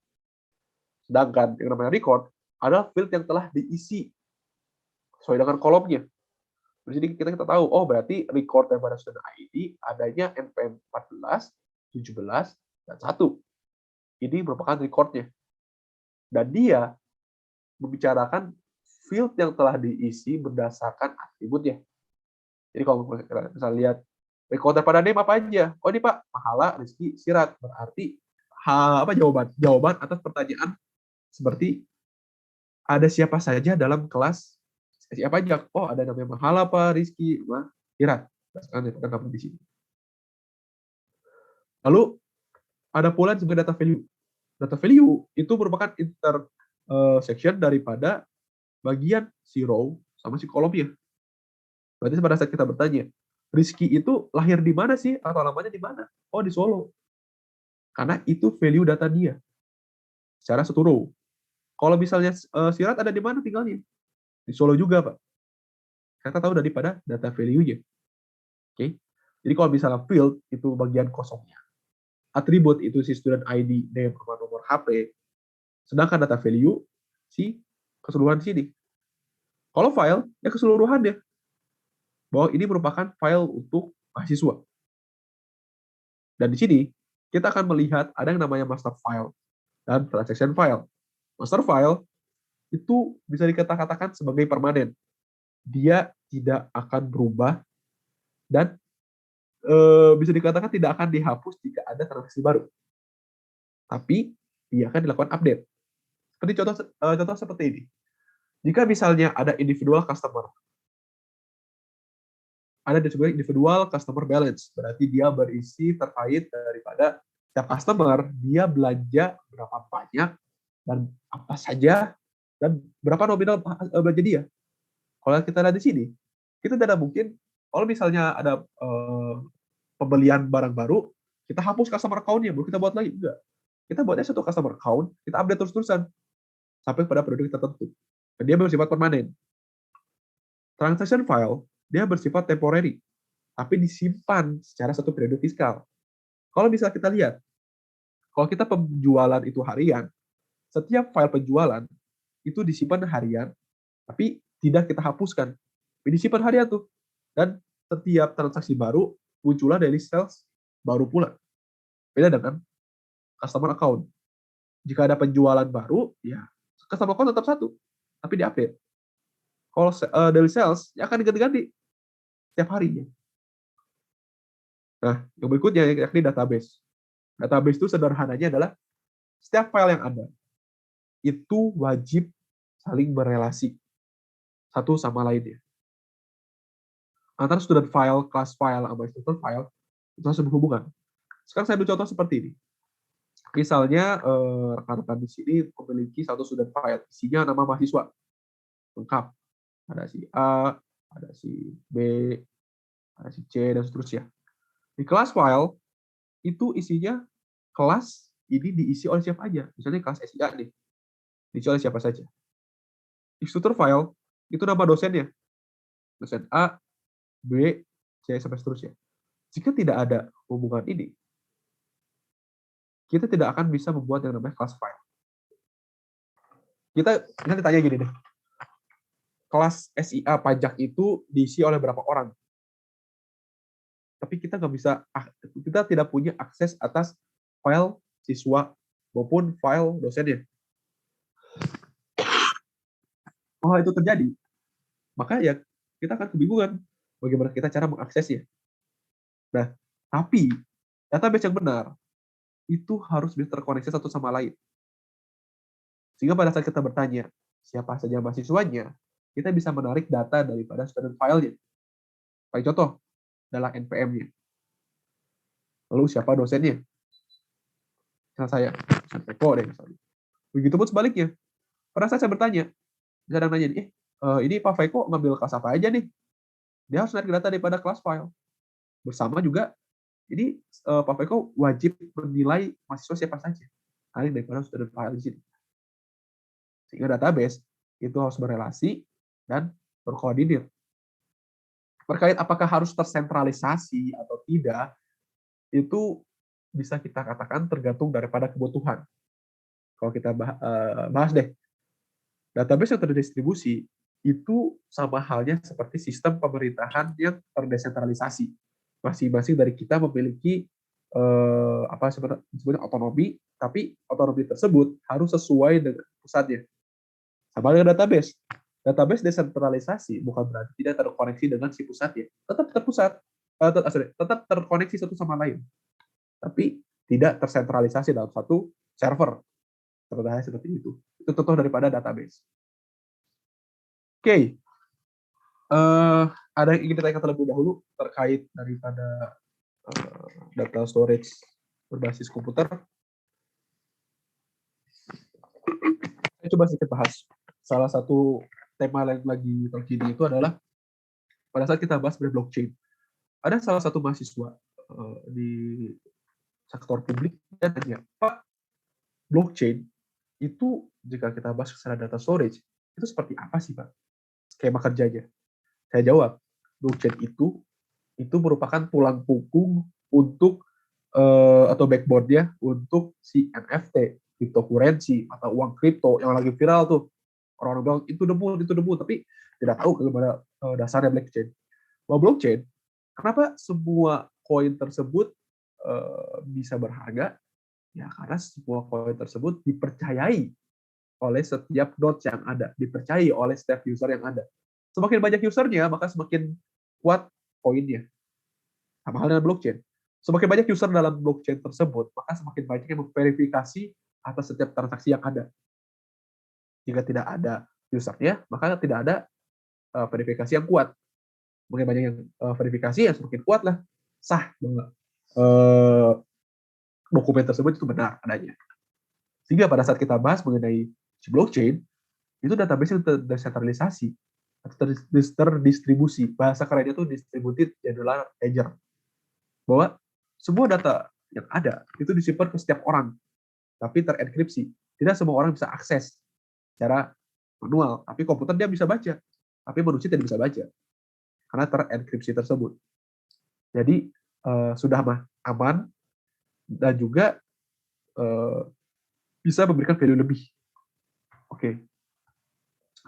Sedangkan yang namanya record adalah field yang telah diisi sesuai dengan kolomnya. Jadi kita tahu, oh berarti record daripada student ID adanya NPM 14, 17, dan 1. Ini merupakan recordnya. Dan dia membicarakan field yang telah diisi berdasarkan atributnya. Jadi kalau kita bisa lihat record daripada name apa aja? Oh ini Pak, Mahala, Rizky, Sirat. Berarti apa jawaban? Jawaban atas pertanyaan seperti ada siapa saja dalam kelas siapa aja? Oh, ada namanya Mahala, Pak, Rizky, Sirat. Kan di sini. Lalu ada pula sebagai data value. Data value itu merupakan intersection daripada bagian si row sama si kolomnya. Berarti pada saat kita bertanya, Rizky itu lahir di mana sih? Atau alamatnya di mana? Oh, di Solo. Karena itu value data dia. Secara satu row. Kalau misalnya Sirat ada di mana tinggalnya? Di Solo juga, Pak. Kita tahu daripada data value-nya. Oke. Jadi kalau misalnya field itu bagian kosongnya. Atribut itu si student ID, name, sama nomor HP. Sedangkan data value si keseluruhan sini. Kalau file, ya keseluruhannya. Bahwa ini merupakan file untuk mahasiswa. Dan di sini, kita akan melihat ada yang namanya master file dan transaction file. Master file itu bisa dikatakan sebagai permanen. Dia tidak akan berubah dan bisa dikatakan tidak akan dihapus jika ada transaksi baru. Tapi dia akan dilakukan update. Seperti contoh seperti ini. Jika misalnya ada individual customer, ada disebut individual customer balance. Berarti dia berisi terkait daripada setiap customer, dia belanja berapa banyak, dan apa saja, dan berapa nominal belanja dia. Kalau kita lihat di sini, kita tidak mungkin, kalau misalnya ada pembelian barang baru, kita hapus customer account-nya, baru kita buat lagi. Enggak. Kita buatnya satu customer account, kita update terus-terusan, sampai pada produk tertentu. Dan dia bersifat permanen. Transaction file, dia bersifat temporary, tapi disimpan secara satu periode fiskal. Kalau bisa kita lihat, kalau kita penjualan itu harian, setiap file penjualan itu disimpan harian, tapi tidak kita hapuskan. Tapi disimpan harian tuh. Dan setiap transaksi baru, muncullah daily sales baru pula. Beda dengan customer account. Jika ada penjualan baru, ya customer account tetap satu, tapi diupdate. Kalau daily sales, ya akan diganti-ganti setiap harinya. Nah, yang berikutnya yakni database. Database itu sederhananya adalah setiap file yang ada itu wajib saling berelasi satu sama lainnya. Antara student file, class file, sama student file itu harus berhubungan. Sekarang saya ambil contoh seperti ini. Misalnya rekan-rekan di sini memiliki satu student file, isinya nama mahasiswa lengkap. Ada si A, ada si B, ada si C, dan seterusnya. Di class file, itu isinya kelas ini diisi oleh siapa aja. Misalnya kelas SIA nih, diisi oleh siapa saja. Di student file, itu nama dosennya. Dosen A, B, C, sampai seterusnya. Jika tidak ada hubungan ini, kita tidak akan bisa membuat yang namanya class file. Kita ditanya gini deh, kelas SIA pajak itu diisi oleh berapa orang? Tapi kita nggak bisa, kita tidak punya akses atas file siswa maupun file dosennya. Kalau itu terjadi, maka ya kita akan kebingungan bagaimana kita cara mengaksesnya. Nah, tapi database yang benar itu harus bisa terkoneksi satu sama lain. Sehingga pada saat kita bertanya siapa saja mahasiswanya, kita bisa menarik data daripada student file-nya. Paling contoh, adalah NPM-nya. Lalu siapa dosennya? Misalnya saya, dosen Peko deh misalnya. Begitupun sebaliknya. Pada saat saya bertanya, kadang nanya, ini Pak Peko ngambil kelas apa aja nih? Dia harus narik data daripada kelas file. Bersama juga, ini Pak Peko wajib menilai mahasiswa siapa saja. Narik daripada student file di sini. Sehingga database itu harus berelasi dan berkoordinir. Terkait apakah harus tersentralisasi atau tidak, itu bisa kita katakan tergantung daripada kebutuhan. Kalau kita bahas deh, database yang terdistribusi itu sama halnya seperti sistem pemerintahan yang terdesentralisasi. Masing-masing dari kita memiliki apa sebetulnya otonomi, tapi otonomi tersebut harus sesuai dengan pusatnya. Sama dengan database. Database desentralisasi bukan berarti tidak terkoneksi dengan si pusatnya. Tetap terpusat, tetap terkoneksi satu sama lain. Tapi tidak tersentralisasi dalam satu server. Contohnya seperti itu. Itu contoh daripada database. Oke. Ada yang ingin ditanyakan terlebih dahulu terkait daripada data storage berbasis komputer? Saya coba sedikit bahas. Salah satu tema yang lagi terkini itu adalah pada saat kita bahas mengenai blockchain. Ada salah satu mahasiswa di sektor publik dan tanya, Pak, blockchain itu jika kita bahas secara data storage, itu seperti apa sih Pak skema kerjanya? Saya jawab, blockchain itu merupakan tulang punggung untuk atau backbone-nya untuk si NFT, cryptocurrency atau uang kripto yang lagi viral tuh. Orang-orang bilang itu debu, tapi tidak tahu bagaimana dasarnya blockchain. Bahwa blockchain, kenapa semua koin tersebut bisa berharga? Ya karena semua koin tersebut dipercayai oleh setiap nodes yang ada, dipercayai oleh setiap user yang ada. Semakin banyak usernya, maka semakin kuat koinnya. Sama halnya dengan blockchain. Semakin banyak user dalam blockchain tersebut, maka semakin banyak yang memverifikasi atas setiap transaksi yang ada. Jika tidak ada usernya, maka tidak ada verifikasi yang kuat. semakin banyak yang verifikasi, ya semakin kuat lah sah bahwa eh, dokumen tersebut itu benar adanya. Sehingga pada saat kita bahas mengenai si blockchain, itu database itu terdesentralisasi atau terdistribusi. Bahasa kerennya itu distributed general ledger. Bahwa semua data yang ada itu disimpan ke setiap orang, tapi terenkripsi. Tidak semua orang bisa akses secara manual, tapi komputer dia bisa baca, tapi manusia tidak bisa baca karena terenkripsi tersebut. Jadi sudah aman dan juga bisa memberikan value lebih. Oke.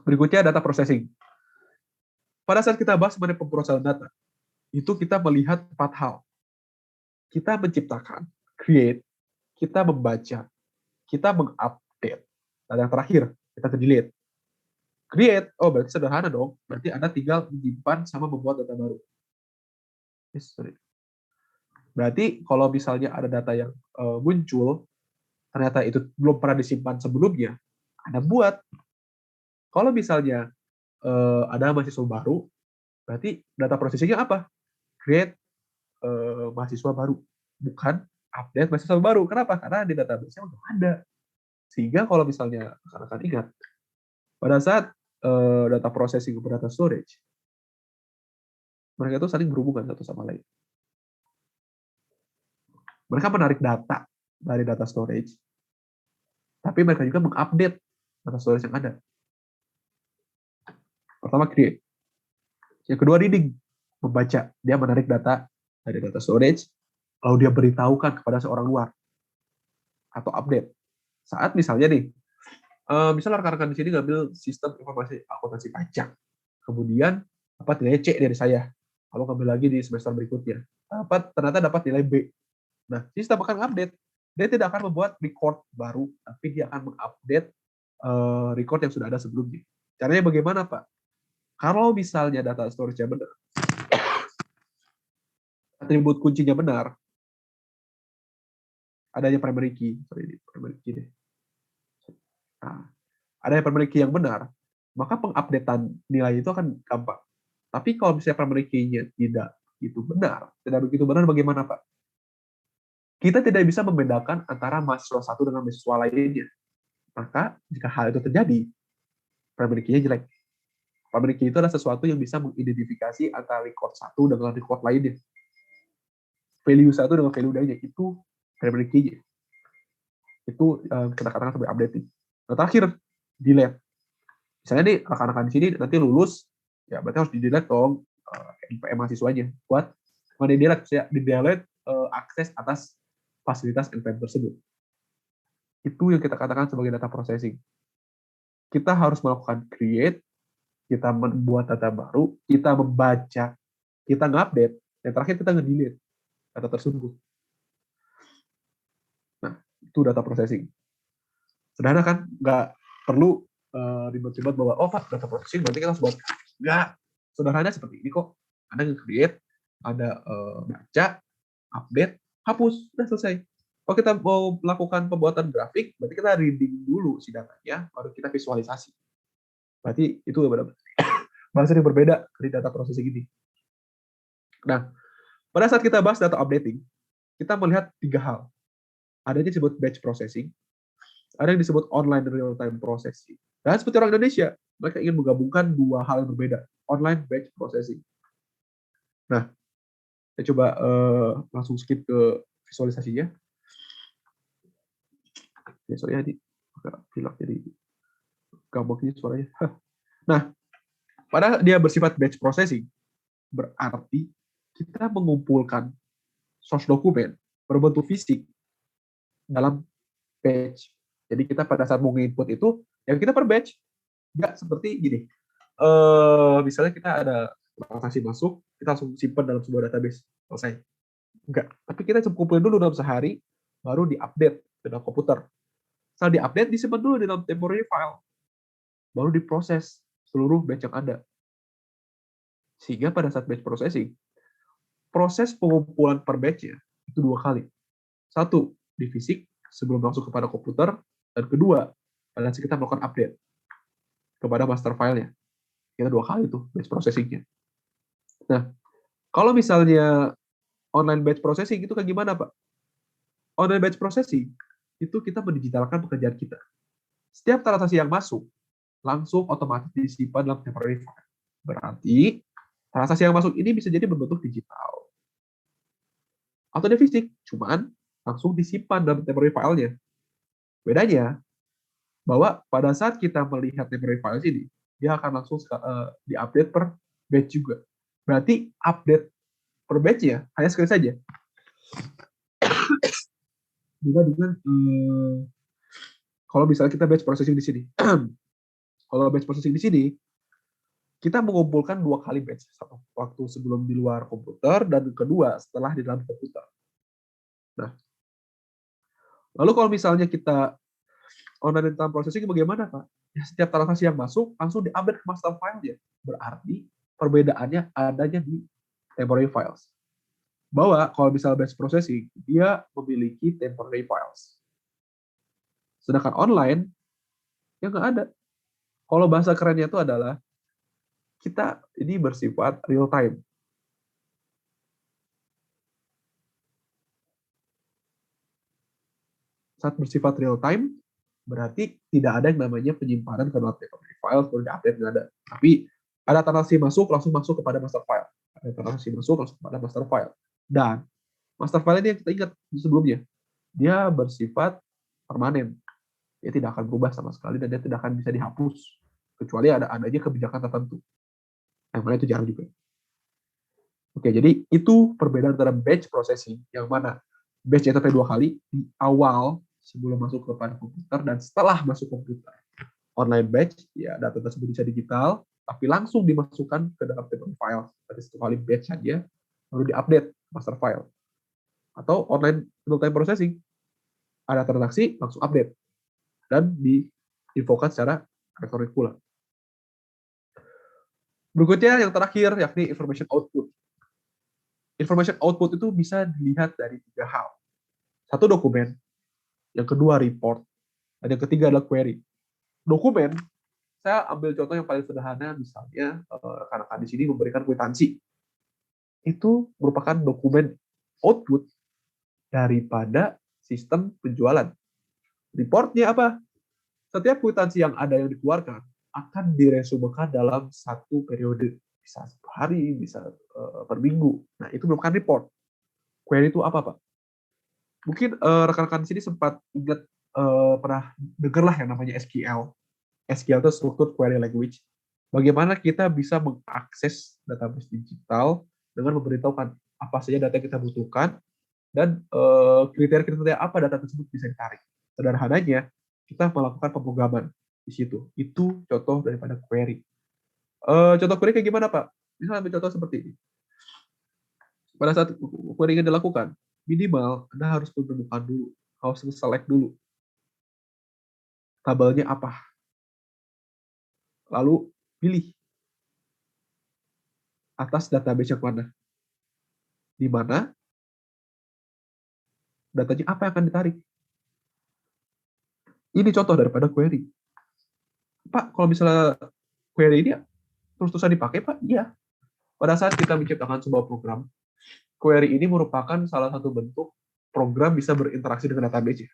Berikutnya data processing. Pada saat kita bahas mengenai pemrosesan data, itu kita melihat 4 hal. Kita menciptakan, create, kita membaca, kita mengupdate, dan yang terakhir, kita delete. Create, oh berarti sederhana dong, berarti Anda tinggal menyimpan sama membuat data baru. Berarti kalau misalnya ada data yang muncul, ternyata itu belum pernah disimpan sebelumnya, Anda buat. Kalau misalnya ada mahasiswa baru, berarti data processing-nya apa? Create mahasiswa baru, bukan update mahasiswa baru. Kenapa? Karena di database-nya udah ada. Sehingga kalau misalnya rekan-rekan ingat, pada saat data processing ke data storage, mereka itu saling berhubungan satu sama lain. Mereka menarik data dari data storage, tapi mereka juga mengupdate data storage yang ada. Pertama, create. Yang kedua, reading, membaca. Dia menarik data dari data storage, lalu dia beritahukan kepada seorang luar. Atau update. Saat misalnya nih, misalnya rekan-rekan di sini ngambil sistem informasi akuntansi pajak, kemudian dapat nilai C dari saya, lalu ngambil lagi di semester berikutnya, ternyata dapat nilai B. Nah, sistem akan update. Dia tidak akan membuat record baru, tapi dia akan mengupdate record yang sudah ada sebelumnya. Caranya bagaimana, Pak? Kalau misalnya data storage-nya benar, atribut kuncinya benar, adanya primary key, deh. Nah, ada primary key yang benar, maka pengupdatean nilai itu akan gampang. Tapi kalau misalnya primary key-nya tidak begitu benar, bagaimana, Pak? Kita tidak bisa membedakan antara mahasiswa satu dengan mahasiswa lainnya. Maka, jika hal itu terjadi, primary key-nya jelek. Primary key itu adalah sesuatu yang bisa mengidentifikasi antara record satu dengan record lainnya. Value satu dengan value lainnya, itu primary key-nya. Itu kita katakan sebagai updating. Nah, terakhir, delete. Misalnya nih, rekan-rekan di sini nanti lulus, ya berarti harus di-delete dong NPM mahasiswanya. Buat di-delete akses atas fasilitas NPM tersebut. Itu yang kita katakan sebagai data processing. Kita harus melakukan create, kita membuat data baru, kita membaca, kita nge-update, yang terakhir kita nge-delete data tersebut. Nah, itu data processing. Sederhana kan? Nggak perlu ribet-ribet bahwa, oh Pak, data processing berarti kita harus buat. Nggak. Sederhananya seperti ini kok. Ada nge-create, ada baca, update, hapus, udah selesai. Kalau kita mau melakukan pembuatan grafik, berarti kita reading dulu si datanya, baru kita visualisasi. Berarti itu benar-benar bahasa yang berbeda dari data processing ini. Nah, pada saat kita bahas data updating, kita melihat 3 hal. Ada yang disebut batch processing, ada yang disebut online real-time processing. Dan seperti orang Indonesia, mereka ingin menggabungkan 2 hal yang berbeda, online batch processing. Nah, saya coba langsung skip ke visualisasinya. Ya, soalnya agak pilek jadi gampang ini suaranya. Nah, pada dia bersifat batch processing, berarti kita mengumpulkan source dokumen berbentuk fisik dalam batch. Jadi kita pada saat mau input itu, ya kita per batch. Nggak seperti gini. Misalnya kita ada transaksi masuk, kita langsung simpan dalam sebuah database. Selesai. Enggak. Tapi kita kumpulin dulu dalam sehari, baru di-update ke dalam komputer. Setelah di-update, disimpan dulu di dalam temporary file. Baru diproses seluruh batch yang ada. Sehingga pada saat batch processing, proses pengumpulan per batch-nya itu 2 kali. 1, di fisik, sebelum langsung kepada komputer. Dan kedua, pada saat kita melakukan update kepada master file-nya. Kita 2 kali itu batch processing-nya. Nah, kalau misalnya online batch processing itu kayak gimana, Pak? Online batch processing itu kita mendigitalkan pekerjaan kita. Setiap transaksi yang masuk langsung otomatis disimpan dalam temporary file. Berarti transaksi yang masuk ini bisa jadi berbentuk digital atau dia fisik, cuman langsung disimpan dalam temporary file-nya. Bedanya bahwa pada saat kita melihat temporary files ini, dia akan langsung diupdate per batch juga. Berarti update per batch-nya hanya sekali saja. Juga dengan kalau misalnya kita batch processing di sini. Kalau batch processing di sini, kita mengumpulkan 2 kali batch. Satu waktu sebelum di luar komputer, dan kedua setelah di dalam komputer. Nah, lalu kalau misalnya kita online time processing bagaimana, Pak? Ya, setiap transaksi yang masuk langsung diupdate ke master file-nya. Berarti perbedaannya adanya di temporary files. Bahwa kalau misalnya batch processing, dia memiliki temporary files. Sedangkan online, ya nggak ada. Kalau bahasa kerennya itu adalah, kita ini bersifat real time. Saat bersifat real time, berarti tidak ada yang namanya penyimpanan ke dalam temporary file, baru diupdate, nggak ada. Tapi ada transaksi masuk, langsung masuk kepada master file. Ada transaksi masuk, langsung kepada master file. Dan master file ini yang kita ingat sebelumnya, dia bersifat permanen. Dia tidak akan berubah sama sekali, dan dia tidak akan bisa dihapus. Kecuali adanya kebijakan tertentu. Yang mana itu jarang juga. Oke, jadi itu perbedaan antara batch processing, yang mana batch itu 2 kali, di awal sebelum masuk ke komputer dan setelah masuk komputer. Online batch, ya data tersebut bisa digital, tapi langsung dimasukkan ke dalam temporary file. Berarti 1 kali batch saja, baru diupdate master file. Atau online real-time processing, ada transaksi, langsung update, dan diinfokan secara elektronik pula. Berikutnya yang terakhir, yakni information output. Information output itu bisa dilihat dari 3 hal. 1, dokumen, yang kedua report, dan yang ketiga adalah query. Dokumen, saya ambil contoh yang paling sederhana, misalnya rekan-rekan di sini memberikan kwitansi. Itu merupakan dokumen output daripada sistem penjualan. Reportnya apa? Setiap kwitansi yang ada yang dikeluarkan akan diresumekan dalam 1 periode. Bisa 1 hari, bisa per minggu. Nah, itu merupakan report. Query itu apa, Pak? Mungkin rekan-rekan di sini sempat ingat, pernah dengar lah yang namanya SQL. SQL itu Structured Query Language. Bagaimana kita bisa mengakses database digital dengan memberitahukan apa saja data yang kita butuhkan, dan kriteria-kriteria apa data tersebut bisa ditarik. Sederhananya, kita melakukan pemrograman di situ. Itu contoh daripada query. Contoh query kayak gimana, Pak? Misalnya ambil contoh seperti ini. Pada saat query ingin dilakukan, minimal Anda harus menemukan dulu, harus select dulu tabelnya apa. Lalu pilih atas database yang mana. Di mana datanya apa yang akan ditarik. Ini contoh daripada query. Pak, kalau misalnya query ini terus-terusan dipakai, Pak? Iya. Pada saat kita menciptakan sebuah program, query ini merupakan salah satu bentuk program bisa berinteraksi dengan database.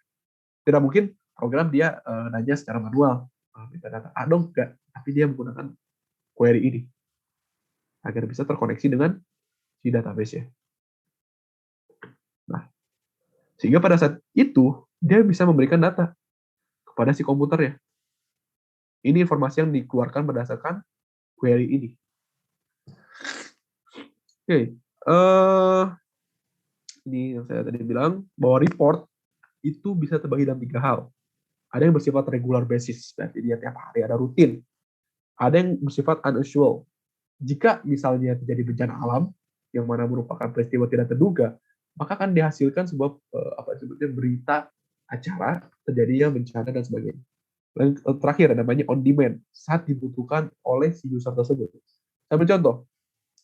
Tidak mungkin program dia nanya secara manual, minta data A dong, enggak. Tapi dia menggunakan query ini agar bisa terkoneksi dengan si database-nya. Nah, sehingga pada saat itu dia bisa memberikan data kepada si komputer ya. Ini informasi yang dikeluarkan berdasarkan query ini. Oke, ini yang saya tadi bilang bahwa report itu bisa terbagi dalam 3 hal. Ada yang bersifat regular basis, berarti dia tiap hari ada rutin. Ada yang bersifat unusual. Jika misalnya terjadi bencana alam yang mana merupakan peristiwa tidak terduga, maka akan dihasilkan sebuah berita acara terjadinya bencana dan sebagainya. Dan terakhir namanya on demand, saat dibutuhkan oleh si user tersebut. Saya ambil contoh,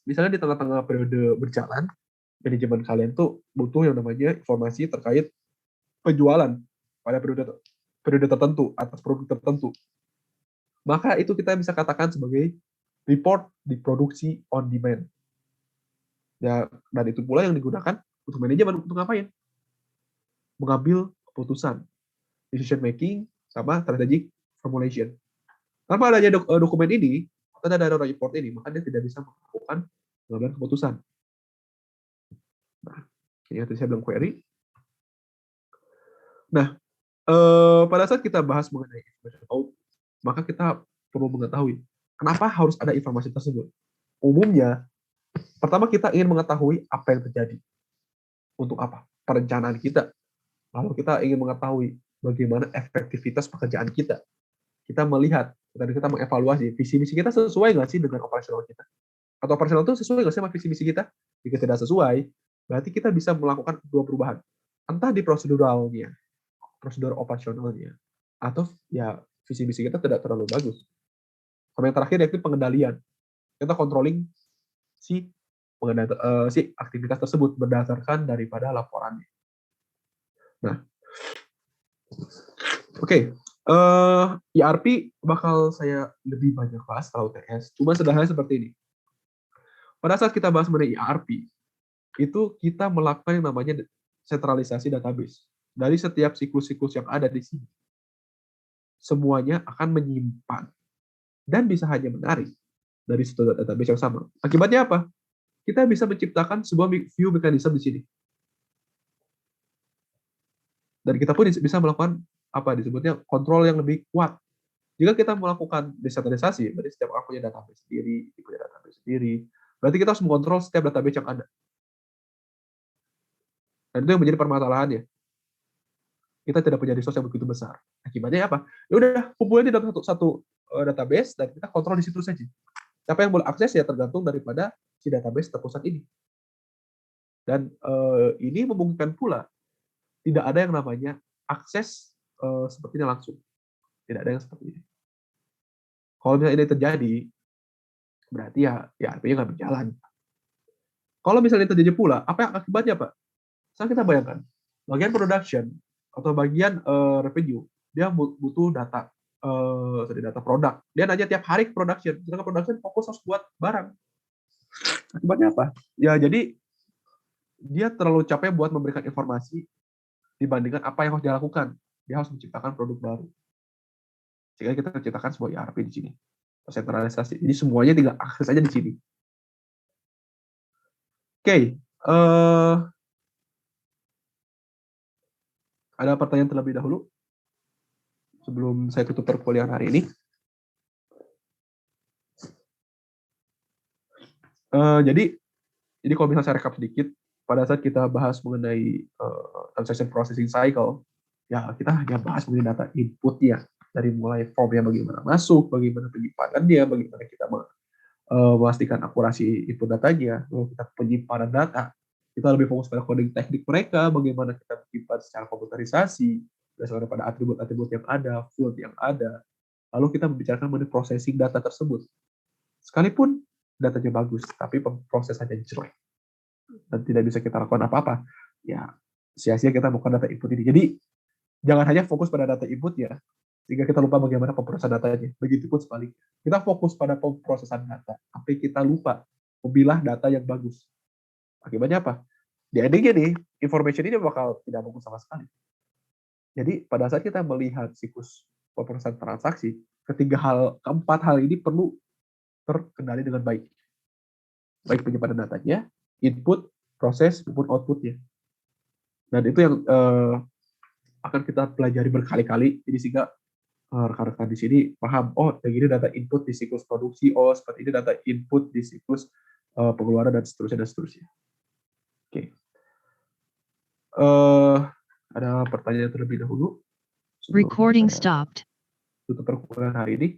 misalnya di tengah-tengah periode berjalan, manajemen kalian tuh butuh yang namanya informasi terkait penjualan pada periode tertentu atas produk tertentu. Maka itu kita bisa katakan sebagai report di produksi on demand. Ya, dan itu pula yang digunakan untuk manajemen untuk ngapain? Mengambil keputusan, decision making, sama strategic formulation. Tanpa adanya dokumen ini, atau ada report ini, maka dia tidak bisa melakukan pengambilan keputusan. Nah, ini yang tadi saya bilang query. Nah, pada saat kita bahas mengenai information output, maka kita perlu mengetahui kenapa harus ada informasi tersebut. Umumnya, pertama kita ingin mengetahui apa yang terjadi. Untuk apa? Perencanaan kita. Lalu kita ingin mengetahui bagaimana efektivitas pekerjaan kita. Kita melihat, dan kita mengevaluasi visi misi kita sesuai nggak sih dengan operasional kita. Atau operasional itu sesuai nggak sih sama visi misi kita? Jika tidak sesuai, berarti kita bisa melakukan dua perubahan. Entah di proseduralnya, prosedur operasionalnya, atau ya visi misi kita tidak terlalu bagus. Sama yang terakhir yaitu pengendalian. Kita controlling si aktivitas tersebut berdasarkan daripada laporannya. Nah, oke. ERP bakal saya lebih banyak bahas kalau TS. Cuma sederhana seperti ini. Pada saat kita bahas mengenai ERP, itu kita melakukan yang namanya sentralisasi database. Dari setiap siklus-siklus yang ada di sini, semuanya akan menyimpan dan bisa hanya menarik dari satu database yang sama. Akibatnya apa? Kita bisa menciptakan sebuah view mechanism di sini. Dan kita pun bisa melakukan apa disebutnya kontrol yang lebih kuat. Jika kita melakukan desentralisasi, berarti setiap orang punya database sendiri, punya database sendiri, berarti kita harus mengontrol setiap database yang ada. Dan itu yang menjadi permasalahannya. Kita tidak punya resource yang begitu besar. Akibatnya apa? Ya udah, kumpulin di dalam satu database dan kita kontrol di situ saja. Siapa yang boleh akses ya tergantung daripada si database terpusat ini. Dan ini memungkinkan pula tidak ada yang namanya akses sepertinya langsung. Tidak ada yang seperti ini. Kalau misalnya ini terjadi, berarti ya artinya nggak berjalan. Kalau misalnya terjadi pula, apa yang akibatnya, Pak? Sekarang kita bayangkan, bagian production atau bagian revenue, dia butuh data produk. Dia nanya tiap hari ke production, sedangkan production fokus harus buat barang. Akibatnya apa? Ya jadi dia terlalu capek buat memberikan informasi dibandingkan apa yang harus dia lakukan. Dia harus menciptakan produk baru. Sehingga kita menciptakan sebuah ERP di sini. Sentralisasi. Jadi semuanya tinggal akses aja di sini. Oke. Ada pertanyaan terlebih dahulu? Sebelum saya tutup perkuliahan hari ini. Jadi kalau misalnya saya rekap sedikit, pada saat kita bahas mengenai transaction processing cycle, ya kita hanya bahas mengenai data inputnya, dari mulai formnya bagaimana masuk, bagaimana penyimpanannya, bagaimana kita memastikan akurasi input datanya, lalu kita penyimpanan data, kita lebih fokus pada coding teknik mereka, bagaimana kita menyimpan secara komputerisasi, berdasarkan pada atribut-atribut yang ada, field yang ada, lalu kita membicarakan mengenai processing data tersebut. Sekalipun datanya bagus, tapi pemrosesannya jelek dan tidak bisa kita lakukan apa-apa, ya sia-sia kita melakukan data input ini. Jadi jangan hanya fokus pada data input ya, sehingga kita lupa bagaimana pemrosesan datanya. Begitupun sebaliknya, kita fokus pada pemrosesan data, tapi kita lupa memilah data yang bagus. Akibatnya apa? Di endingnya nih, information ini bakal tidak bagus sama sekali. Jadi pada saat kita melihat siklus pemrosesan transaksi, keempat hal ini perlu terkendali dengan baik. Baik penyimpanan datanya, input, proses, maupun outputnya. Dan itu yang akan kita pelajari berkali-kali, jadi sehingga rekan-rekan di sini paham, oh yang ini data input di siklus produksi, oh seperti ini data input di siklus pengeluaran, dan seterusnya, dan seterusnya. Oke. Ada pertanyaan terlebih dahulu? Recording stopped. Tutup perkuliahan hari ini.